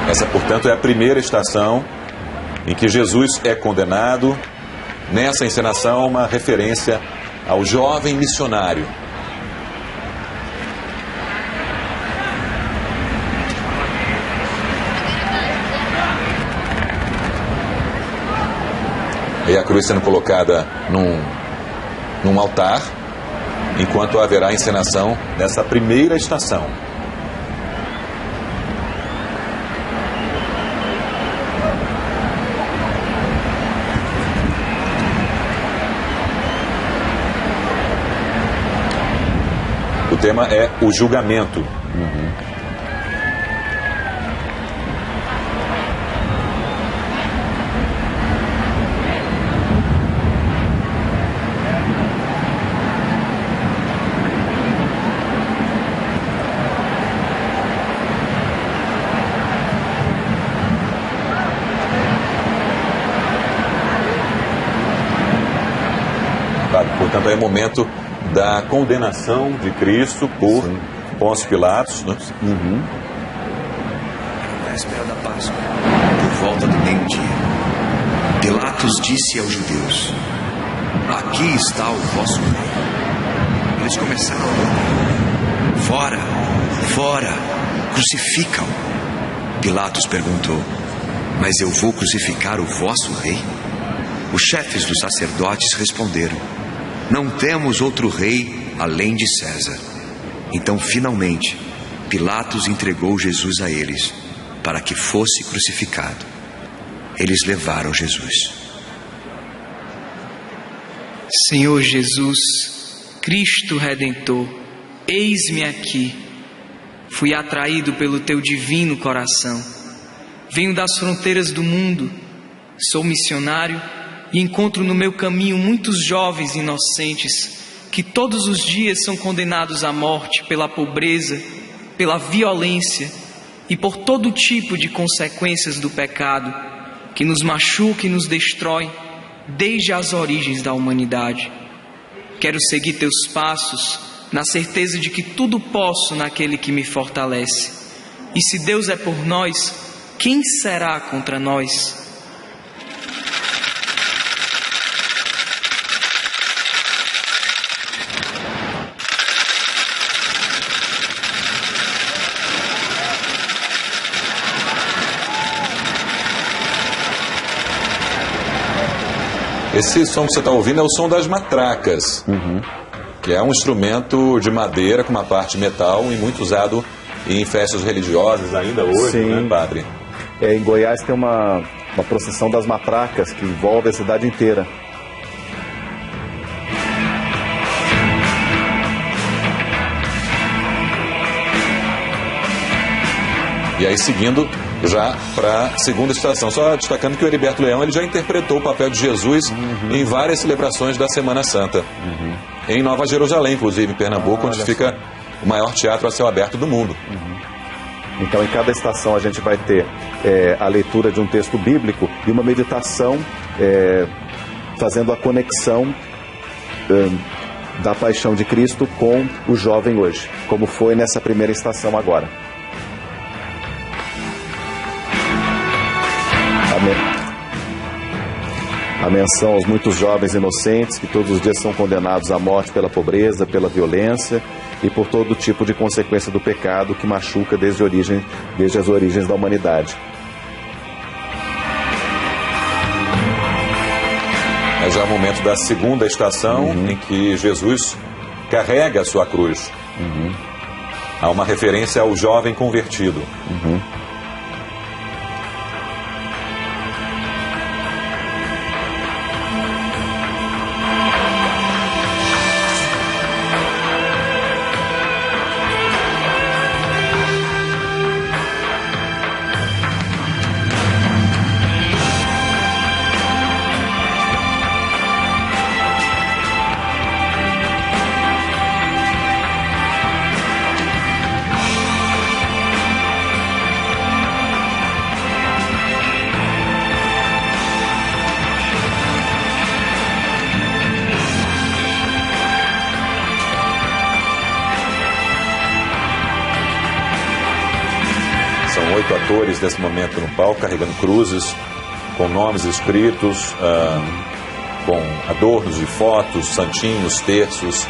Essa, portanto, é a primeira estação em que Jesus é condenado. Nessa encenação, uma referência ao jovem missionário. E a cruz sendo colocada num altar, enquanto haverá a encenação dessa primeira estação. O tema é o julgamento. Portanto, é o momento da condenação de Cristo por Pôncio Pilatos, né? Véspera da Páscoa, por volta do meio-dia, Pilatos disse aos judeus: aqui está o vosso rei. Eles começaram a gritar: fora, fora, crucifica-o. Pilatos perguntou: mas eu vou crucificar o vosso rei? Os chefes dos sacerdotes responderam: não temos outro rei além de César. Então, finalmente, Pilatos entregou Jesus a eles, para que fosse crucificado. Eles levaram Jesus. Senhor Jesus, Cristo Redentor, eis-me aqui. Fui atraído pelo teu divino coração. Venho das fronteiras do mundo. Sou missionário e encontro no meu caminho muitos jovens inocentes que todos os dias são condenados à morte pela pobreza, pela violência e por todo tipo de consequências do pecado que nos machuca e nos destrói desde as origens da humanidade. Quero seguir teus passos na certeza de que tudo posso naquele que me fortalece. E se Deus é por nós, quem será contra nós? Esse som que você está ouvindo é o som das matracas, que é um instrumento de madeira com uma parte metal e muito usado em festas religiosas ainda hoje, né, padre? Em Goiás tem uma procissão das matracas que envolve a cidade inteira. E aí, seguindo já para a segunda estação. Só destacando que o Heriberto Leão ele já interpretou o papel de Jesus em várias celebrações da Semana Santa. Em Nova Jerusalém, inclusive, em Pernambuco, onde fica o maior teatro a céu aberto do mundo. Então, em cada estação a gente vai ter a leitura de um texto bíblico e uma meditação fazendo a conexão da paixão de Cristo com o jovem hoje, como foi nessa primeira estação agora. A menção aos muitos jovens inocentes que todos os dias são condenados à morte pela pobreza, pela violência e por todo tipo de consequência do pecado que machuca desde as origens da humanidade. É já o momento da segunda estação em que Jesus carrega a sua cruz. Há uma referência ao jovem convertido. 8 atores nesse momento no palco, carregando cruzes, com nomes escritos, com adornos de fotos, santinhos, terços.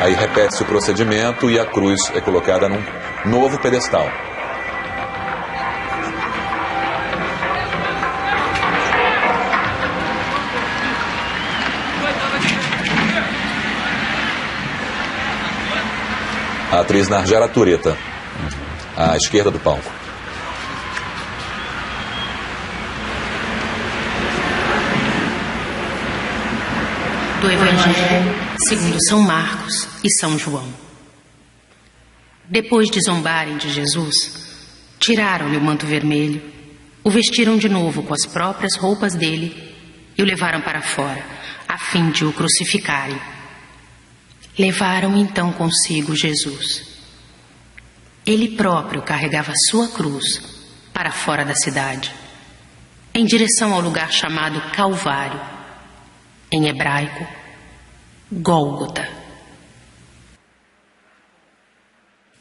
Aí repete-se o procedimento e a cruz é colocada num novo pedestal. A atriz Narjara Tureta, à esquerda do palco. Do Evangelho segundo São Marcos e São João. Depois de zombarem de Jesus, tiraram-lhe o manto vermelho, o vestiram de novo com as próprias roupas dele e o levaram para fora, a fim de o crucificarem. Levaram então consigo Jesus. Ele próprio carregava sua cruz para fora da cidade, em direção ao lugar chamado Calvário, em hebraico, Gólgota.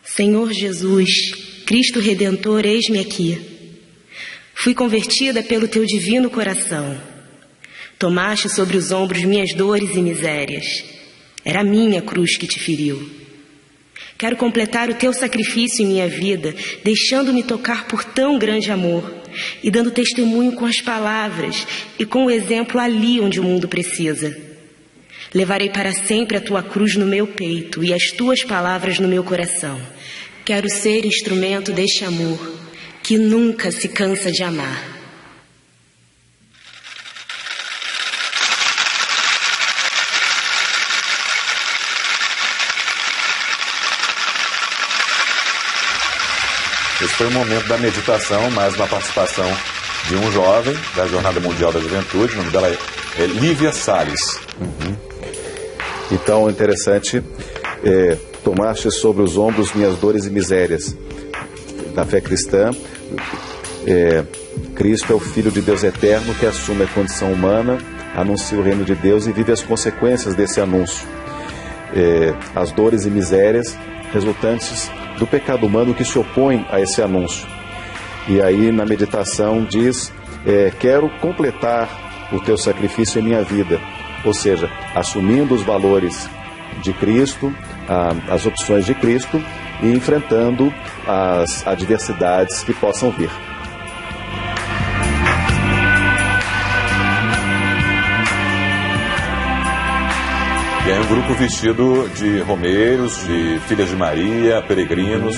Senhor Jesus, Cristo Redentor, eis-me aqui. Fui convertida pelo teu divino coração. Tomaste sobre os ombros minhas dores e misérias. Era a minha cruz que te feriu. Quero completar o teu sacrifício em minha vida, deixando-me tocar por tão grande amor e dando testemunho com as palavras e com o exemplo ali onde o mundo precisa. Levarei para sempre a tua cruz no meu peito e as tuas palavras no meu coração. Quero ser instrumento deste amor que nunca se cansa de amar. Esse foi o momento da meditação, mais uma participação de um jovem da Jornada Mundial da Juventude. O nome dela é Lívia Salles. Então, interessante, tomaste sobre os ombros minhas dores e misérias. Na fé cristã, Cristo é o Filho de Deus eterno que assume a condição humana, anuncia o reino de Deus e vive as consequências desse anúncio. As dores e misérias resultantes do pecado humano que se opõe a esse anúncio. E aí na meditação diz, quero completar o teu sacrifício em minha vida, ou seja, assumindo os valores de Cristo, as opções de Cristo e enfrentando as adversidades que possam vir. E aí um grupo vestido de romeiros, de filhas de Maria, peregrinos.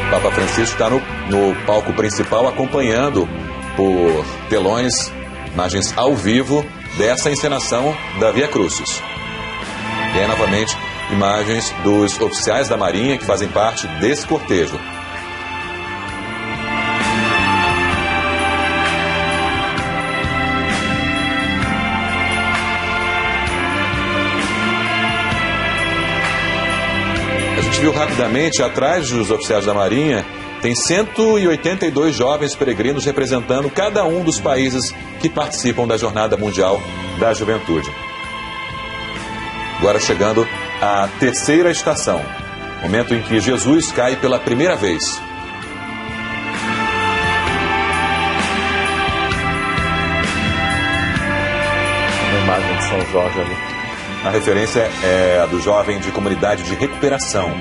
O Papa Francisco está no palco principal acompanhando por telões imagens ao vivo dessa encenação da Via Crucis. E aí, novamente, imagens dos oficiais da Marinha que fazem parte desse cortejo. A gente viu rapidamente, atrás dos oficiais da Marinha, tem 182 jovens peregrinos representando cada um dos países que participam da Jornada Mundial da Juventude. Agora chegando à terceira estação, momento em que Jesus cai pela primeira vez. Uma imagem de São Jorge ali. A referência é a do jovem de comunidade de recuperação.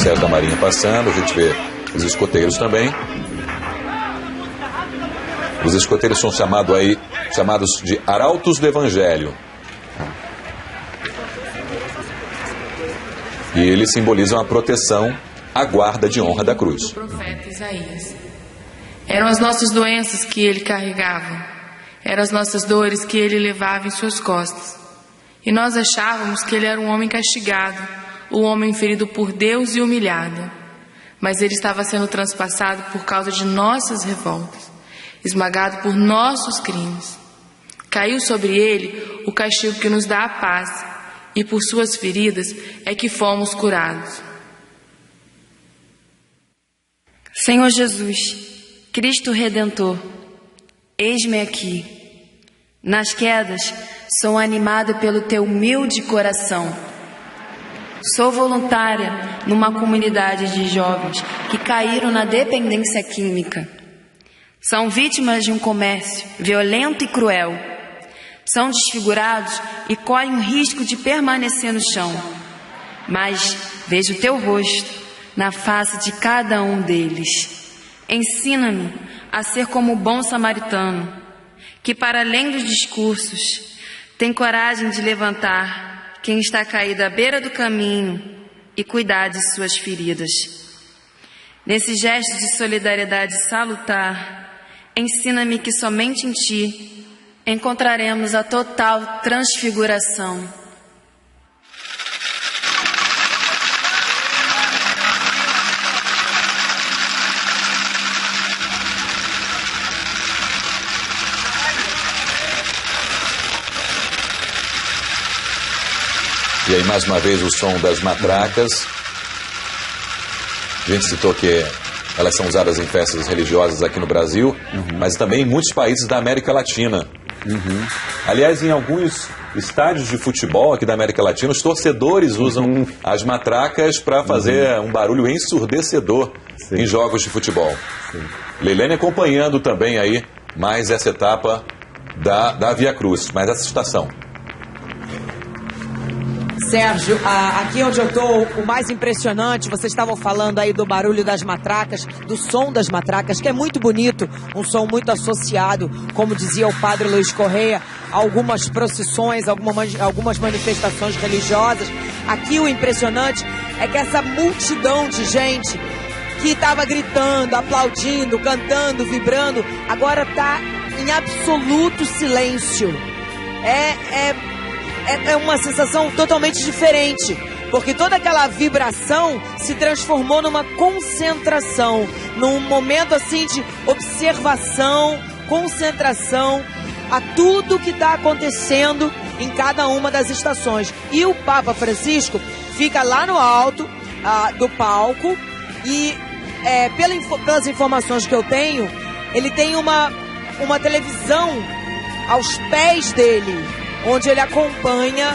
oficiais da Marinha passando, a gente vê os escoteiros também. Os escoteiros são chamados de arautos do Evangelho. E eles simbolizam a proteção, a guarda de honra da cruz. Do profeta Isaías. Eram as nossas doenças que ele carregava. Eram as nossas dores que ele levava em suas costas. E nós achávamos que ele era um homem castigado, um homem ferido por Deus e humilhado. Mas ele estava sendo transpassado por causa de nossas revoltas, esmagado por nossos crimes. Caiu sobre ele o castigo que nos dá a paz, e por suas feridas é que fomos curados. Senhor Jesus, Cristo Redentor, eis-me aqui. Nas quedas, sou animada pelo teu humilde coração. Sou voluntária numa comunidade de jovens que caíram na dependência química. São vítimas de um comércio violento e cruel. São desfigurados e correm o risco de permanecer no chão. Mas vejo o teu rosto na face de cada um deles. Ensina-me a ser como o bom samaritano, que para além dos discursos, tem coragem de levantar quem está caído à beira do caminho e cuidar de suas feridas. Nesse gesto de solidariedade salutar, ensina-me que somente em ti encontraremos a total transfiguração. E aí, mais uma vez, o som das matracas. A gente citou que elas são usadas em festas religiosas aqui no Brasil, mas também em muitos países da América Latina. Aliás, em alguns estádios de futebol aqui da América Latina, os torcedores usam as matracas para fazer um barulho ensurdecedor em jogos de futebol. Leilene acompanhando também aí mais essa etapa da Via Cruz, mais essa estação. Sérgio, aqui onde eu estou, o mais impressionante, vocês estavam falando aí do barulho das matracas, do som das matracas, que é muito bonito, um som muito associado, como dizia o padre Luiz Correia, a algumas procissões, algumas manifestações religiosas. Aqui o impressionante é que essa multidão de gente que estava gritando, aplaudindo, cantando, vibrando, agora está em absoluto silêncio. É uma sensação totalmente diferente, porque toda aquela vibração se transformou numa concentração, num momento assim de observação, concentração a tudo que está acontecendo em cada uma das estações. E o Papa Francisco fica lá no alto do palco e pelas informações que eu tenho, ele tem uma televisão aos pés dele, onde ele acompanha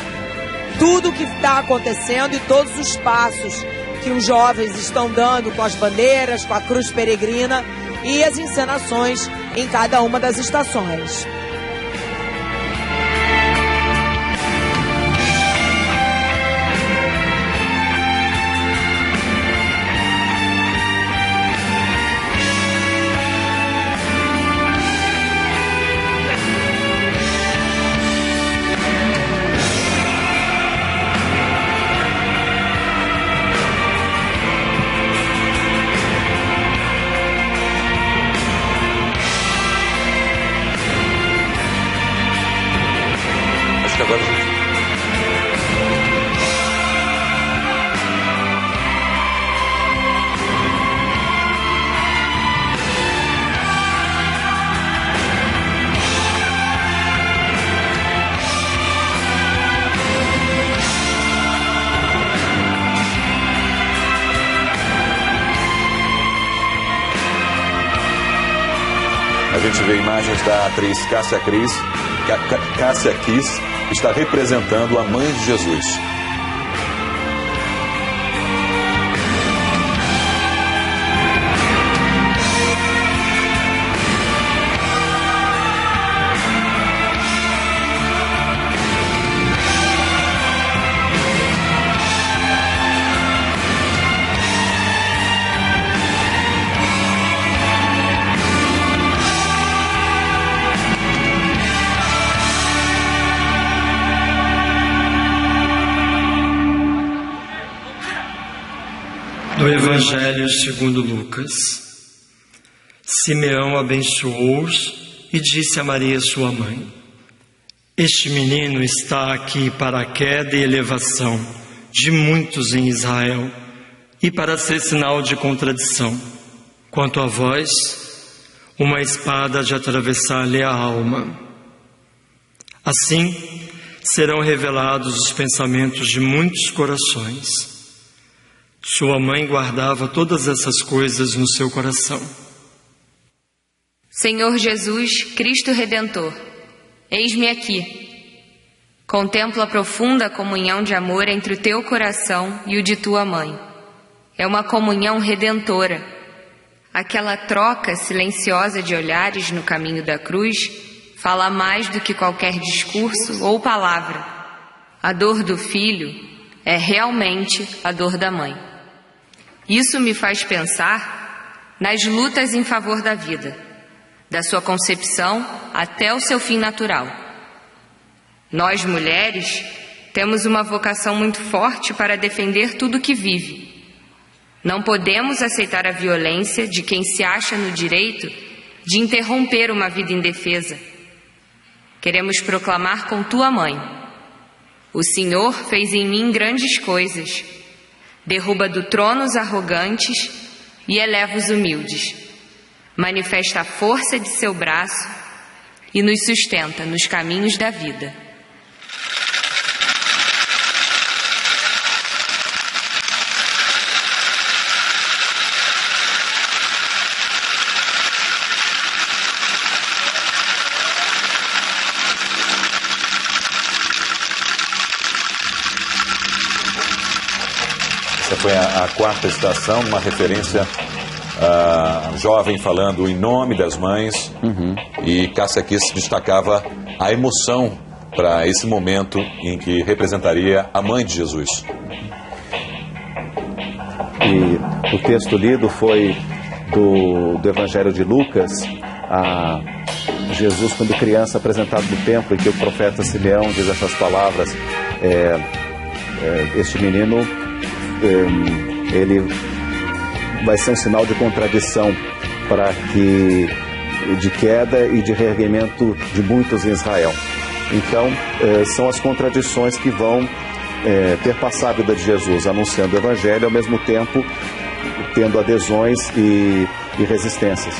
tudo o que está acontecendo e todos os passos que os jovens estão dando com as bandeiras, com a cruz peregrina e as encenações em cada uma das estações. A gente vê imagens da atriz Cássia Kiss, que está representando a mãe de Jesus. Do Evangelho segundo Lucas. Simeão abençoou-os e disse a Maria, sua mãe: Este menino está aqui para a queda e elevação de muitos em Israel e para ser sinal de contradição. Quanto a vós, uma espada de atravessar-lhe a alma. Assim serão revelados os pensamentos de muitos corações. Sua mãe guardava todas essas coisas no seu coração. Senhor Jesus, Cristo Redentor, eis-me aqui. Contemplo a profunda comunhão de amor entre o teu coração e o de tua mãe. É uma comunhão redentora. Aquela troca silenciosa de olhares no caminho da cruz fala mais do que qualquer discurso ou palavra. A dor do filho é realmente a dor da mãe. Isso me faz pensar nas lutas em favor da vida, da sua concepção até o seu fim natural. Nós, mulheres, temos uma vocação muito forte para defender tudo que vive. Não podemos aceitar a violência de quem se acha no direito de interromper uma vida indefesa. Queremos proclamar com tua mãe: o Senhor fez em mim grandes coisas. Derruba do trono os arrogantes e eleva os humildes. Manifesta a força de seu braço e nos sustenta nos caminhos da vida. Essa foi a quarta estação, uma referência a jovem falando em nome das mães. E Cássia Kiss destacava a emoção para esse momento em que representaria a mãe de Jesus. E o texto lido foi do Evangelho de Lucas, a Jesus, quando criança, apresentado no templo, em que o profeta Simeão diz essas palavras: este menino, ele vai ser um sinal de contradição de queda e de reerguimento de muitos em Israel. Então, são as contradições que vão perpassar a vida de Jesus, anunciando o Evangelho, ao mesmo tempo tendo adesões e resistências.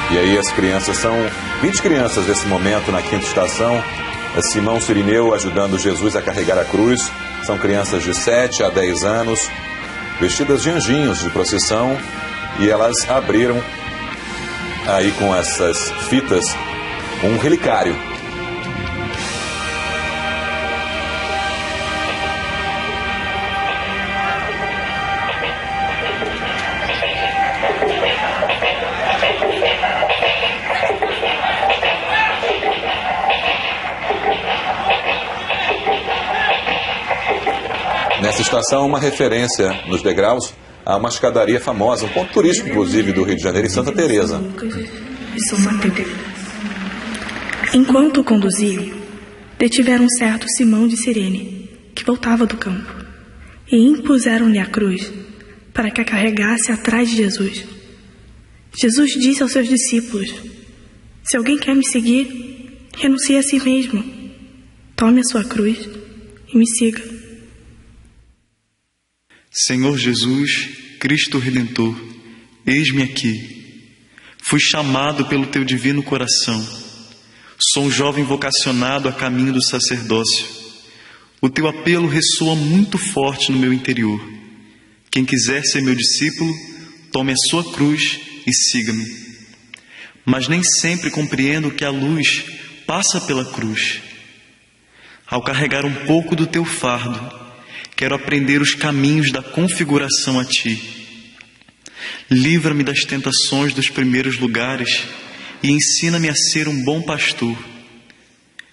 E aí as crianças são 20 crianças nesse momento na quinta estação. Simão Cirineu ajudando Jesus a carregar a cruz. São crianças de 7 a 10 anos, vestidas de anjinhos de procissão. E elas abriram aí com essas fitas um relicário. Nessa estação, uma referência nos degraus a uma escadaria famosa, um ponto turístico, inclusive, do Rio de Janeiro, em Santa Teresa. E São Mateus. Enquanto o conduziam, detiveram um certo Simão de Cirene, que voltava do campo, e impuseram-lhe a cruz para que a carregasse atrás de Jesus. Jesus disse aos seus discípulos: se alguém quer me seguir, renuncie a si mesmo, tome a sua cruz e me siga. Senhor Jesus, Cristo Redentor, eis-me aqui. Fui chamado pelo teu divino coração. Sou um jovem vocacionado a caminho do sacerdócio. O teu apelo ressoa muito forte no meu interior. Quem quiser ser meu discípulo, tome a sua cruz e siga-me. Mas nem sempre compreendo que a luz passa pela cruz. Ao carregar um pouco do teu fardo, quero aprender os caminhos da configuração a ti. Livra-me das tentações dos primeiros lugares e ensina-me a ser um bom pastor.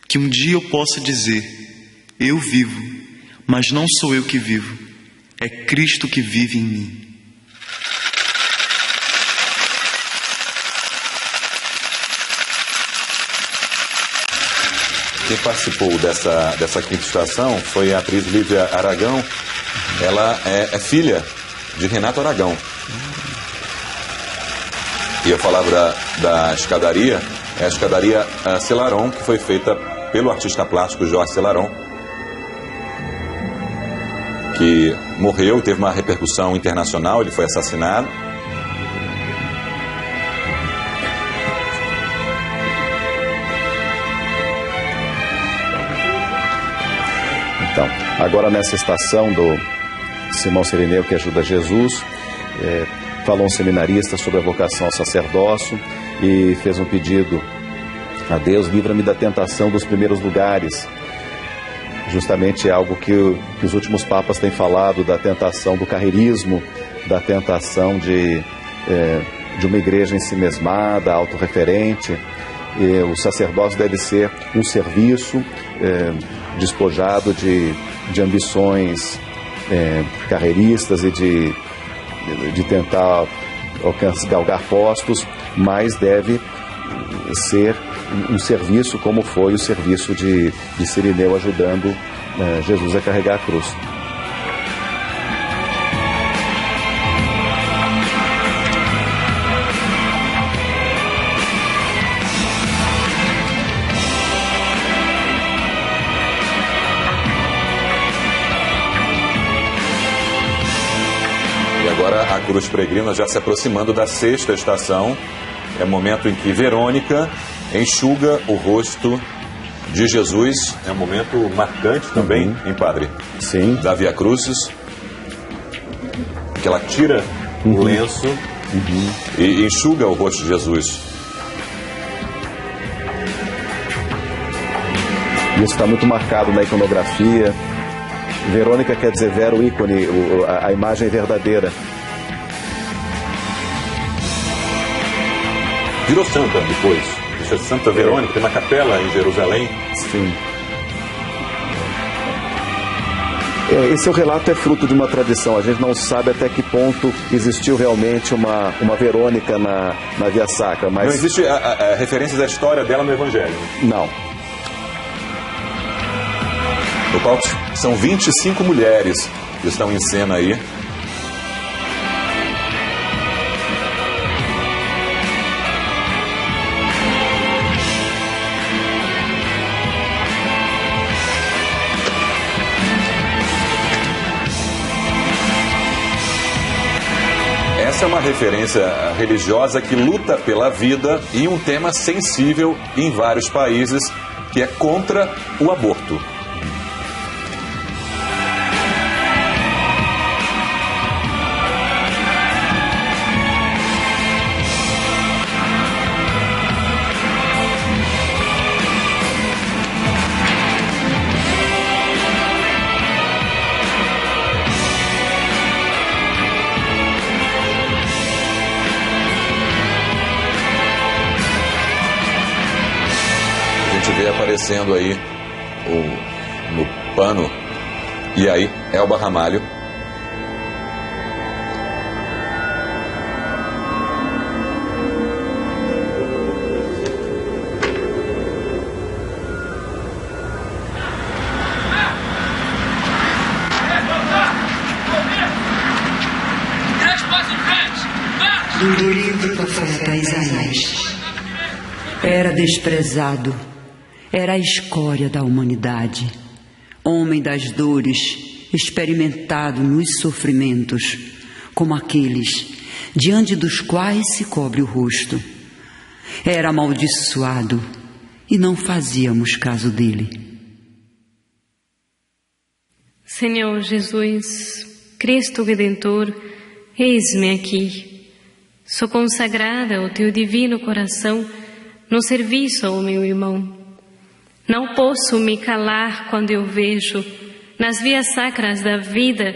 Que um dia eu possa dizer: eu vivo, mas não sou eu que vivo, é Cristo que vive em mim. Quem participou dessa quinta estação foi a atriz Lívia Aragão. Ela é filha de Renato Aragão. E eu falava da escadaria, é a escadaria Celaron, que foi feita pelo artista plástico Jorge Celaron, que morreu, teve uma repercussão internacional, ele foi assassinado. Então, agora nessa estação do Simão Sirineu, que ajuda Jesus, falou um seminarista sobre a vocação ao sacerdócio e fez um pedido a Deus: livra-me da tentação dos primeiros lugares. Justamente algo que os últimos papas têm falado, da tentação do carreirismo, da tentação de uma igreja ensimesmada, autorreferente. E o sacerdócio deve ser um serviço despojado de ambições carreiristas e de tentar galgar postos, mas deve ser um serviço como foi o serviço de Sirineu ajudando Jesus a carregar a cruz. E agora a cruz peregrina já se aproximando da sexta estação. É o momento em que Verônica enxuga o rosto de Jesus. É um momento marcante também, hein, padre? Sim. Da Via Crucis. Que ela tira o lenço e enxuga o rosto de Jesus. Isso está muito marcado na iconografia. Verônica quer dizer Vera, o ícone, a imagem verdadeira. Virou santa depois. Isso é Santa Verônica, tem uma capela em Jerusalém. Sim. Esse relato é fruto de uma tradição. A gente não sabe até que ponto existiu realmente uma Verônica na Via Sacra. Mas... Não existe referências à história dela no Evangelho? Não. No palco são 25 mulheres que estão em cena aí. Essa é uma referência religiosa que luta pela vida e um tema sensível em vários países, que é contra o aborto. Vê aparecendo aí no pano, e aí Elba Ramalho do livro do profeta Isaías. Era desprezado, era a escória da humanidade, homem das dores, experimentado nos sofrimentos, como aqueles diante dos quais se cobre o rosto. Era amaldiçoado e não fazíamos caso dele. Senhor Jesus, Cristo Redentor, eis-me aqui. Sou consagrada ao teu divino coração no serviço ao meu irmão. Não posso me calar quando eu vejo, nas vias sacras da vida,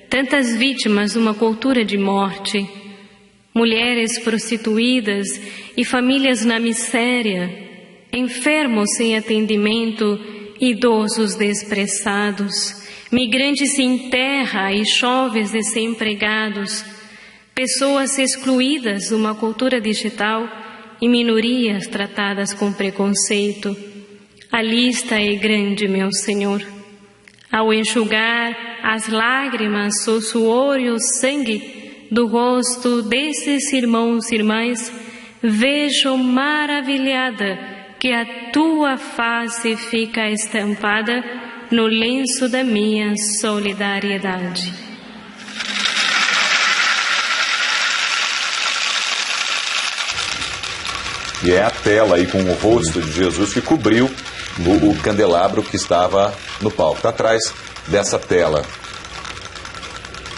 tantas vítimas de uma cultura de morte, mulheres prostituídas e famílias na miséria, enfermos sem atendimento, idosos desprezzados, migrantes sem terra e jovens desempregados, pessoas excluídas de uma cultura digital e minorias tratadas com preconceito. A lista é grande, meu Senhor. Ao enxugar as lágrimas, o suor e o sangue do rosto desses irmãos e irmãs, vejo maravilhada que a tua face fica estampada no lenço da minha solidariedade. E é a tela aí com o rosto de Jesus que cobriu o candelabro que estava no palco. Está atrás dessa tela.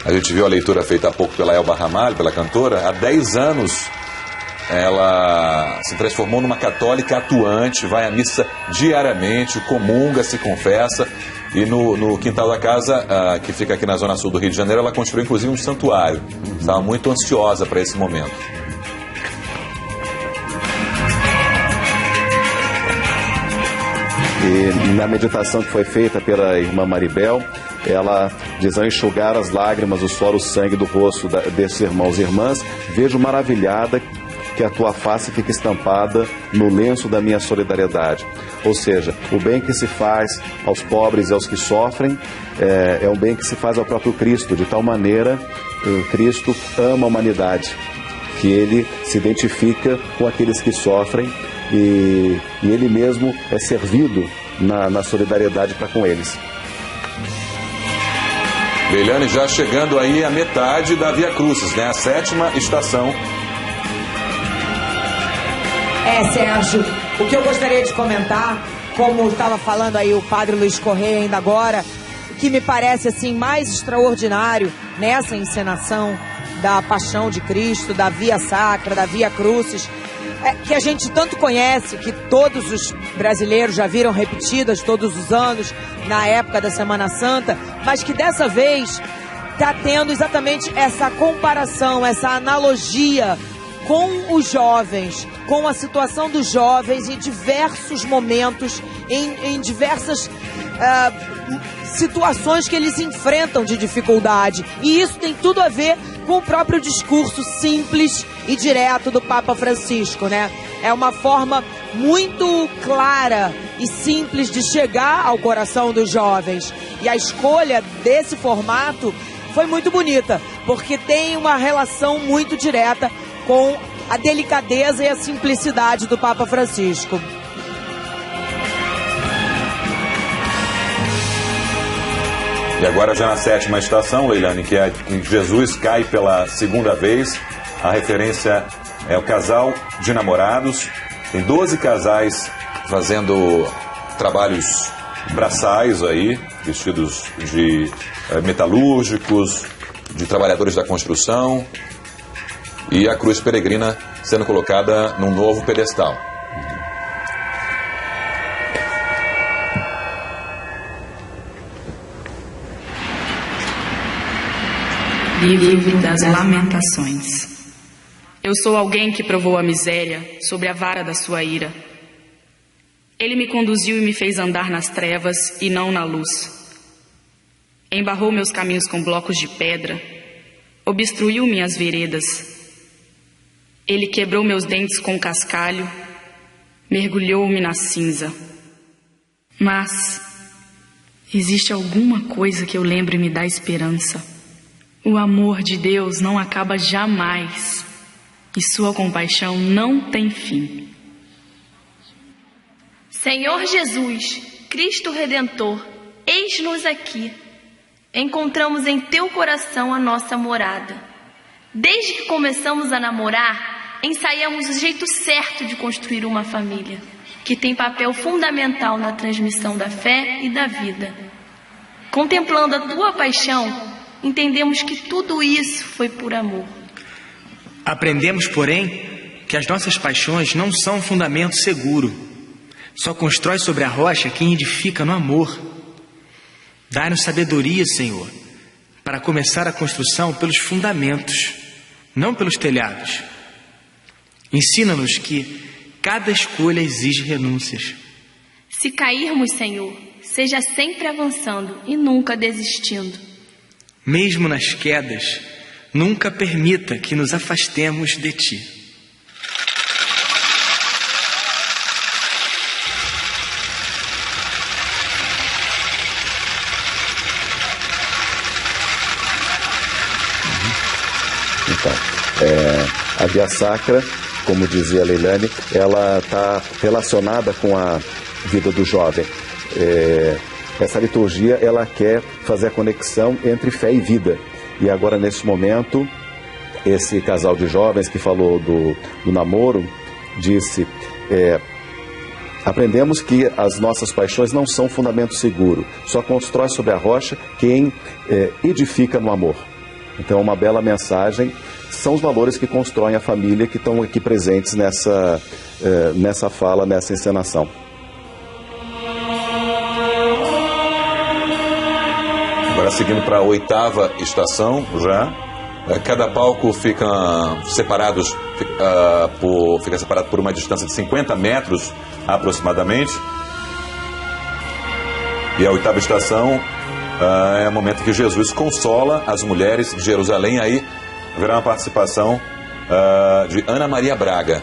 A gente viu a leitura feita há pouco pela Elba Ramalho, pela cantora. Há 10 anos ela se transformou numa católica atuante, vai à missa diariamente, comunga, se confessa. E no quintal da casa, que fica aqui na zona sul do Rio de Janeiro, ela construiu inclusive um santuário. Estava muito ansiosa para esse momento. E na meditação que foi feita pela irmã Maribel, ela diz: ao enxugar as lágrimas, o suor, o sangue do rosto desses irmãos e irmãs, vejo maravilhada que a tua face fique estampada no lenço da minha solidariedade. Ou seja, o bem que se faz aos pobres e aos que sofrem é um bem que se faz ao próprio Cristo. De tal maneira, Cristo ama a humanidade, que ele se identifica com aqueles que sofrem e ele mesmo é servido na solidariedade para com eles. Leilane, já chegando aí a metade da Via Crucis, né? A 7ª estação. Sérgio, o que eu gostaria de comentar, como estava falando aí o padre Luiz Correia ainda agora, o que me parece assim mais extraordinário nessa encenação da Paixão de Cristo, da Via Sacra, da Via Crucis, que a gente tanto conhece, que todos os brasileiros já viram repetidas todos os anos na época da Semana Santa, mas que dessa vez está tendo exatamente essa comparação, essa analogia com os jovens, com a situação dos jovens em diversos momentos, em diversas situações que eles enfrentam de dificuldade. E isso tem tudo a ver com o próprio discurso simples e direto do Papa Francisco, né? É uma forma muito clara e simples de chegar ao coração dos jovens. E a escolha desse formato foi muito bonita, porque tem uma relação muito direta com a delicadeza e a simplicidade do Papa Francisco. E agora já na 7ª estação, Leilane, que Jesus cai pela 2ª vez. A referência é o casal de namorados. Tem 12 casais fazendo trabalhos braçais aí, vestidos de metalúrgicos, de trabalhadores da construção. E a cruz peregrina sendo colocada num novo pedestal. Livro das Lamentações. Eu sou alguém que provou a miséria sobre a vara da sua ira. Ele me conduziu e me fez andar nas trevas e não na luz. Embarrou meus caminhos com blocos de pedra, obstruiu minhas veredas. Ele quebrou meus dentes com cascalho, mergulhou-me na cinza. Mas existe alguma coisa que eu lembro e me dá esperança. O amor de Deus não acaba jamais. e sua compaixão não tem fim. Senhor Jesus, Cristo Redentor, eis-nos aqui. Encontramos em teu coração a nossa morada. Desde que começamos a namorar, ensaiamos o jeito certo de construir uma família, que tem papel fundamental na transmissão da fé e da vida. Contemplando a tua paixão, entendemos que tudo isso foi por amor. Aprendemos, porém, que as nossas paixões não são um fundamento seguro. Só constrói sobre a rocha quem edifica no amor. Dai-nos sabedoria, Senhor, para começar a construção pelos fundamentos, não pelos telhados. Ensina-nos que cada escolha exige renúncias. Se cairmos, Senhor, seja sempre avançando e nunca desistindo. Mesmo nas quedas, nunca permita que nos afastemos de Ti. Então, a via sacra, como dizia a Leilane, ela está relacionada com a vida do jovem. Essa liturgia, ela quer fazer a conexão entre fé e vida. E agora, nesse momento, esse casal de jovens que falou do namoro, disse, aprendemos que as nossas paixões não são fundamento seguro, só constrói sobre a rocha quem edifica no amor. Então, é uma bela mensagem. São os valores que constroem a família que estão aqui presentes nessa fala, nessa encenação. Agora, seguindo para a 8ª estação, já. Cada palco fica separado por uma distância de 50 metros aproximadamente. E a 8ª estação é o momento que Jesus consola as mulheres de Jerusalém. Aí haverá uma participação de Ana Maria Braga.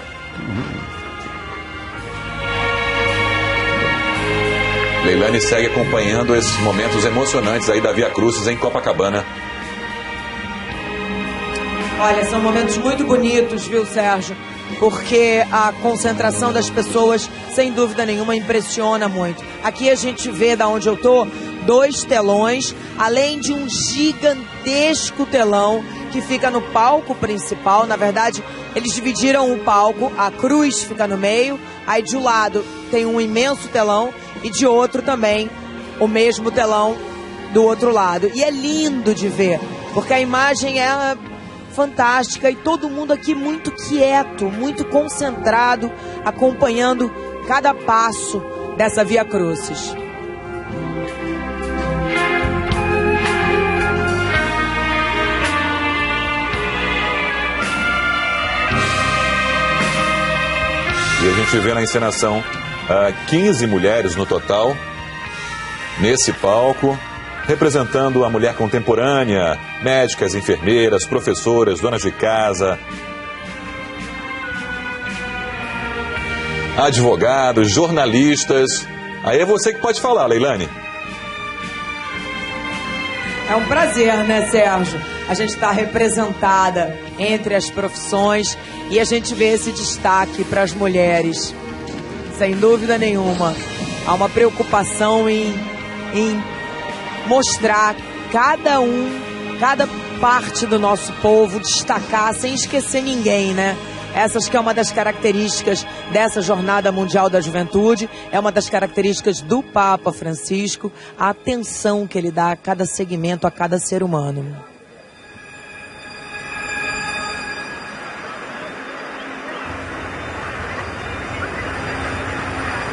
Leilane segue acompanhando esses momentos emocionantes aí da Via Crucis em Copacabana. Olha, são momentos muito bonitos, viu, Sérgio? Porque a concentração das pessoas, sem dúvida nenhuma, impressiona muito. Aqui a gente vê, da onde eu tô, 2 telões, além de um gigantesco telão que fica no palco principal. Na verdade, eles dividiram o palco, a cruz fica no meio, aí de um lado tem um imenso telão e de outro também o mesmo telão do outro lado. E é lindo de ver, porque a imagem é fantástica e todo mundo aqui muito quieto, muito concentrado, acompanhando cada passo dessa Via Crucis. E a gente vê na encenação 15 mulheres no total, nesse palco, representando a mulher contemporânea, médicas, enfermeiras, professoras, donas de casa, advogados, jornalistas. Aí é você que pode falar, Leilane. É um prazer, né, Sérgio? A gente está representada entre as profissões e a gente vê esse destaque para as mulheres. Sem dúvida nenhuma. Há uma preocupação em mostrar cada parte do nosso povo, destacar sem esquecer ninguém, né? Essas que é uma das características dessa Jornada Mundial da Juventude, é uma das características do Papa Francisco, a atenção que ele dá a cada segmento, a cada ser humano.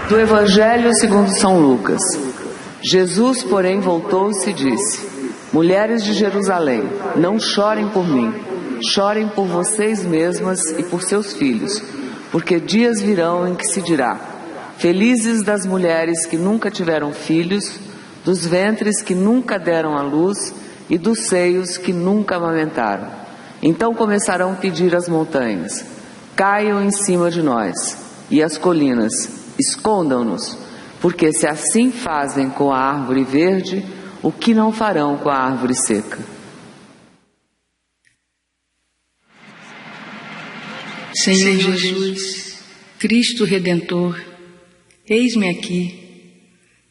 Do Evangelho segundo São Lucas. Jesus, porém, voltou-se e disse: Mulheres de Jerusalém, não chorem por mim, chorem por vocês mesmas e por seus filhos, porque dias virão em que se dirá: felizes das mulheres que nunca tiveram filhos, dos ventres que nunca deram à luz e dos seios que nunca amamentaram. Então começarão a pedir às montanhas: caiam em cima de nós, e às colinas: escondam-nos, porque se assim fazem com a árvore verde, o que não farão com a árvore seca? Senhor Jesus, Cristo Redentor, eis-me aqui.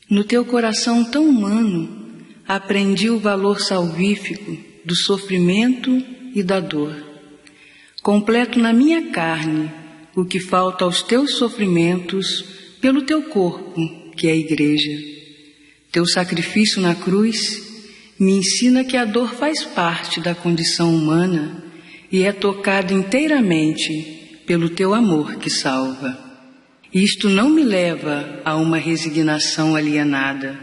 No teu coração tão humano, aprendi o valor salvífico do sofrimento e da dor. Completo na minha carne o que falta aos teus sofrimentos pelo teu corpo, que é a Igreja. Teu sacrifício na cruz me ensina que a dor faz parte da condição humana e é tocada inteiramente pelo teu amor que salva. Isto não me leva a uma resignação alienada,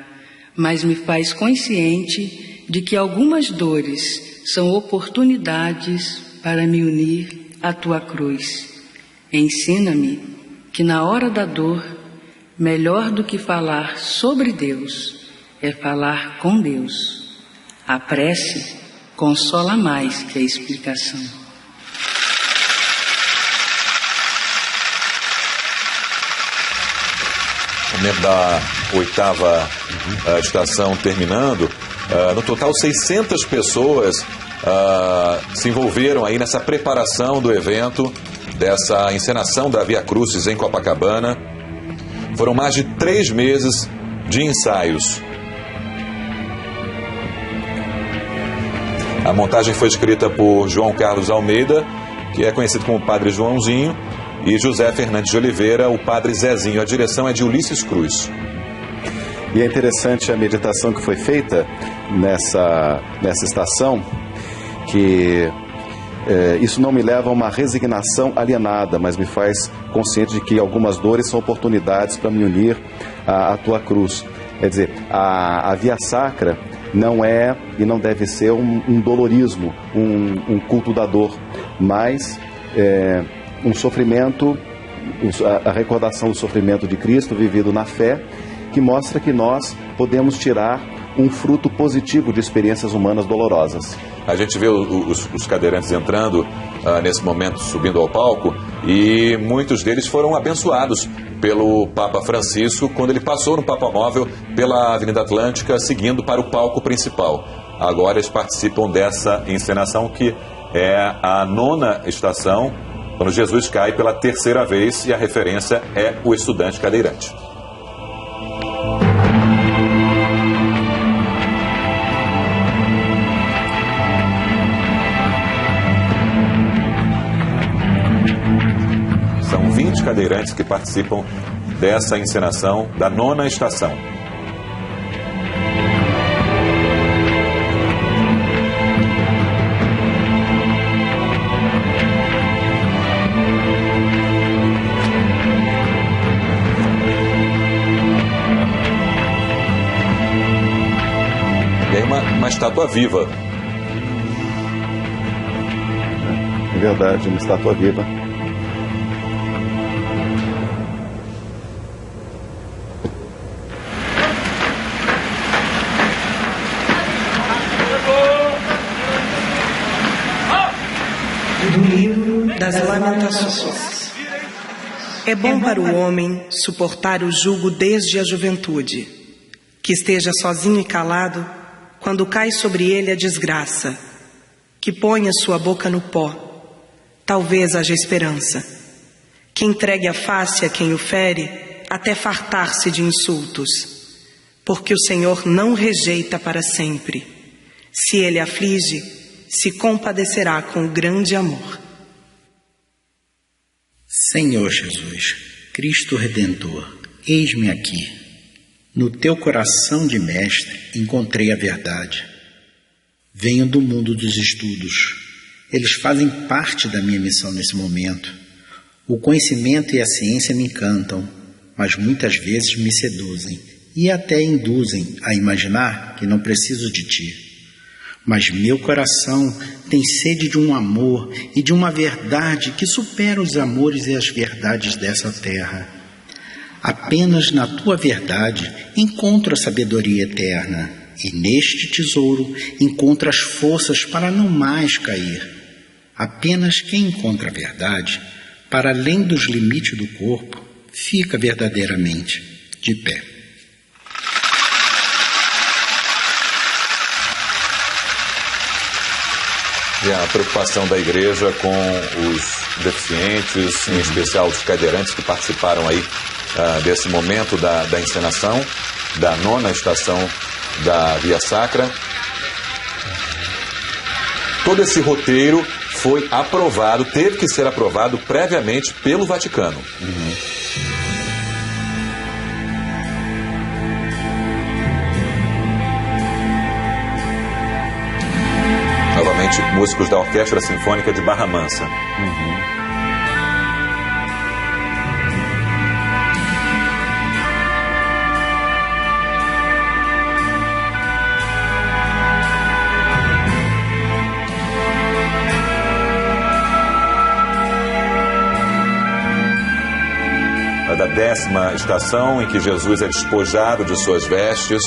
mas me faz consciente de que algumas dores são oportunidades para me unir à tua cruz. Ensina-me que na hora da dor, melhor do que falar sobre Deus é falar com Deus. A prece consola mais que a explicação. Momento da oitava estação terminando. No total, 600 pessoas se envolveram aí nessa preparação do evento, dessa encenação da Via Crucis em Copacabana. Foram mais de 3 meses de ensaios. A montagem foi escrita por João Carlos Almeida, que é conhecido como Padre Joãozinho, e José Fernandes de Oliveira, o Padre Zezinho. A direção é de Ulisses Cruz. E é interessante a meditação que foi feita nessa estação, que isso não me leva a uma resignação alienada, mas me faz consciente de que algumas dores são oportunidades para me unir à tua cruz. Quer dizer, a Via Sacra não é e não deve ser um dolorismo, um culto da dor, mas um sofrimento, a recordação do sofrimento de Cristo vivido na fé, que mostra que nós podemos tirar um fruto positivo de experiências humanas dolorosas. A gente vê os cadeirantes entrando nesse momento, subindo ao palco, e muitos deles foram abençoados pelo Papa Francisco quando ele passou no Papamóvel pela Avenida Atlântica, seguindo para o palco principal. Agora eles participam dessa encenação, que é a 9ª estação, quando Jesus cai pela 3ª vez, e a referência é o estudante cadeirante. São 20 cadeirantes que participam dessa encenação da 9ª estação. E aí uma estátua viva. É verdade, uma estátua viva. Do livro das Lamentações. É bom para o homem suportar o jugo desde a juventude, que esteja sozinho e calado quando cai sobre ele a desgraça, que ponha sua boca no pó, talvez haja esperança, que entregue a face a quem o fere até fartar-se de insultos, porque o Senhor não rejeita para sempre. Se ele aflige, se compadecerá com grande amor. Senhor Jesus, Cristo Redentor, eis-me aqui. No teu coração de mestre encontrei a verdade. Venho do mundo dos estudos. Eles fazem parte da minha missão nesse momento. O conhecimento e a ciência me encantam, mas muitas vezes me seduzem e até induzem a imaginar que não preciso de ti. Mas meu coração tem sede de um amor e de uma verdade que supera os amores e as verdades dessa terra. Apenas na tua verdade encontro a sabedoria eterna, e neste tesouro encontro as forças para não mais cair. Apenas quem encontra a verdade, para além dos limites do corpo, fica verdadeiramente de pé. E a preocupação da igreja com os deficientes, em especial os cadeirantes que participaram aí desse momento da encenação, da 9ª estação da Via Sacra. Todo esse roteiro foi aprovado, teve que ser aprovado previamente pelo Vaticano. Novamente, músicos da Orquestra Sinfônica de Barra Mansa. Da 10ª estação, em que Jesus é despojado de suas vestes.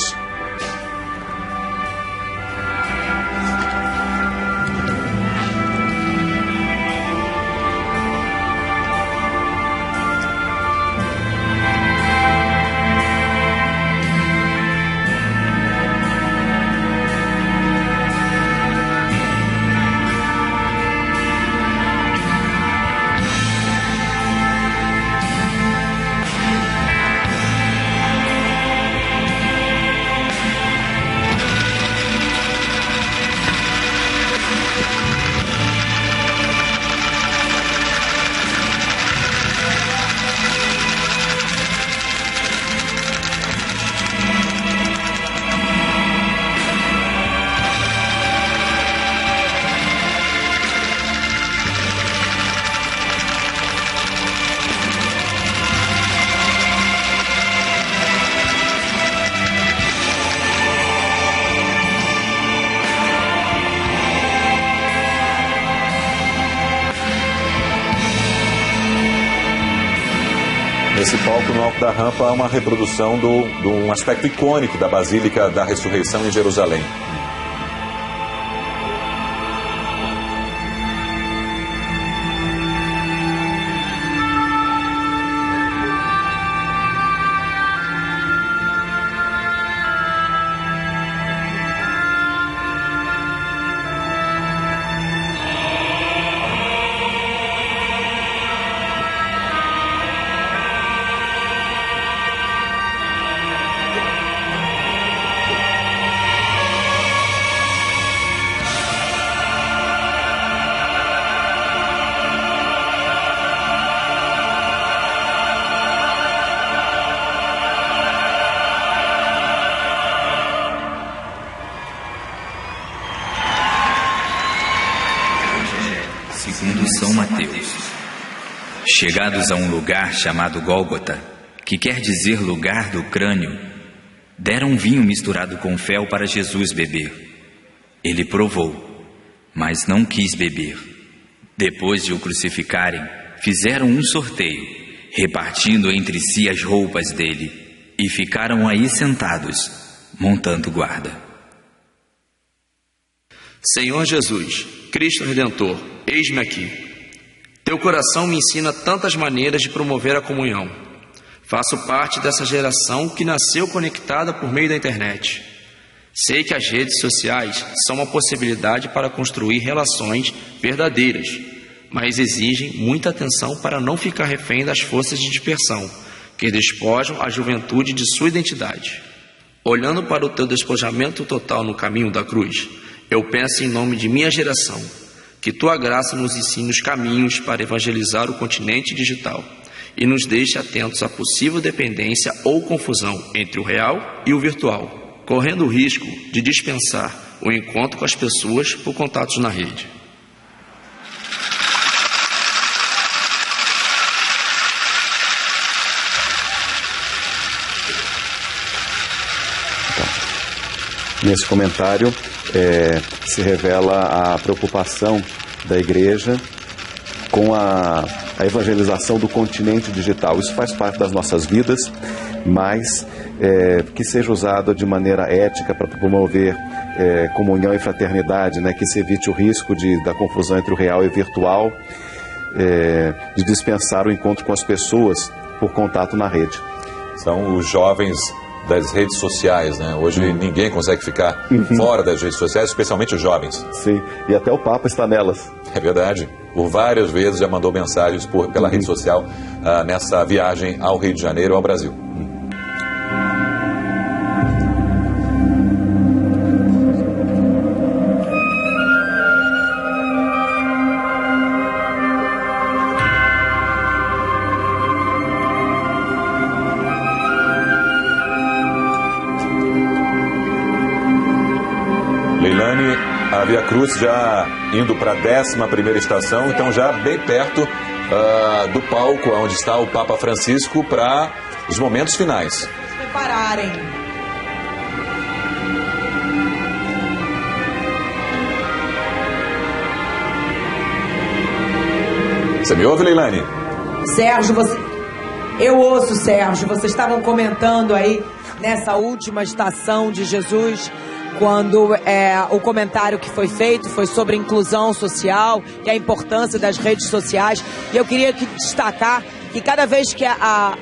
Nesse palco, no alto da rampa, há uma reprodução de um aspecto icônico da Basílica da Ressurreição em Jerusalém. Segundo São Mateus. Chegados a um lugar chamado Gólgota, que quer dizer lugar do crânio, deram vinho misturado com fel para Jesus beber. Ele provou, mas não quis beber. Depois de o crucificarem, fizeram um sorteio, repartindo entre si as roupas dele, e ficaram aí sentados, montando guarda. Senhor Jesus, Cristo Redentor, eis-me aqui. Teu coração me ensina tantas maneiras de promover a comunhão. Faço parte dessa geração que nasceu conectada por meio da internet. Sei que as redes sociais são uma possibilidade para construir relações verdadeiras, mas exigem muita atenção para não ficar refém das forças de dispersão, que despojam a juventude de sua identidade. Olhando para o teu despojamento total no caminho da cruz, eu peço em nome de minha geração, que tua graça nos ensine os caminhos para evangelizar o continente digital e nos deixe atentos à possível dependência ou confusão entre o real e o virtual, correndo o risco de dispensar o encontro com as pessoas por contatos na rede. Nesse comentário se revela a preocupação da igreja com a evangelização do continente digital. Isso faz parte das nossas vidas, mas que seja usado de maneira ética para promover comunhão e fraternidade, né? Que se evite o risco da confusão entre o real e o virtual, de dispensar o encontro com as pessoas por contato na rede. São os jovens das redes sociais, né? Hoje ninguém consegue ficar fora das redes sociais, especialmente os jovens. Sim, e até o Papa está nelas. É verdade. Por várias vezes já mandou mensagens pela rede social nessa viagem ao Rio de Janeiro, ao Brasil. Leilane, a Via Cruz já indo para a 11ª estação, então já bem perto do palco onde está o Papa Francisco para os momentos finais. Prepararem. Você me ouve, Leilane? Sérgio, eu ouço, Sérgio. Vocês estavam comentando aí nessa última estação de Jesus, quando o comentário que foi feito foi sobre inclusão social e a importância das redes sociais. E eu queria destacar que cada vez que a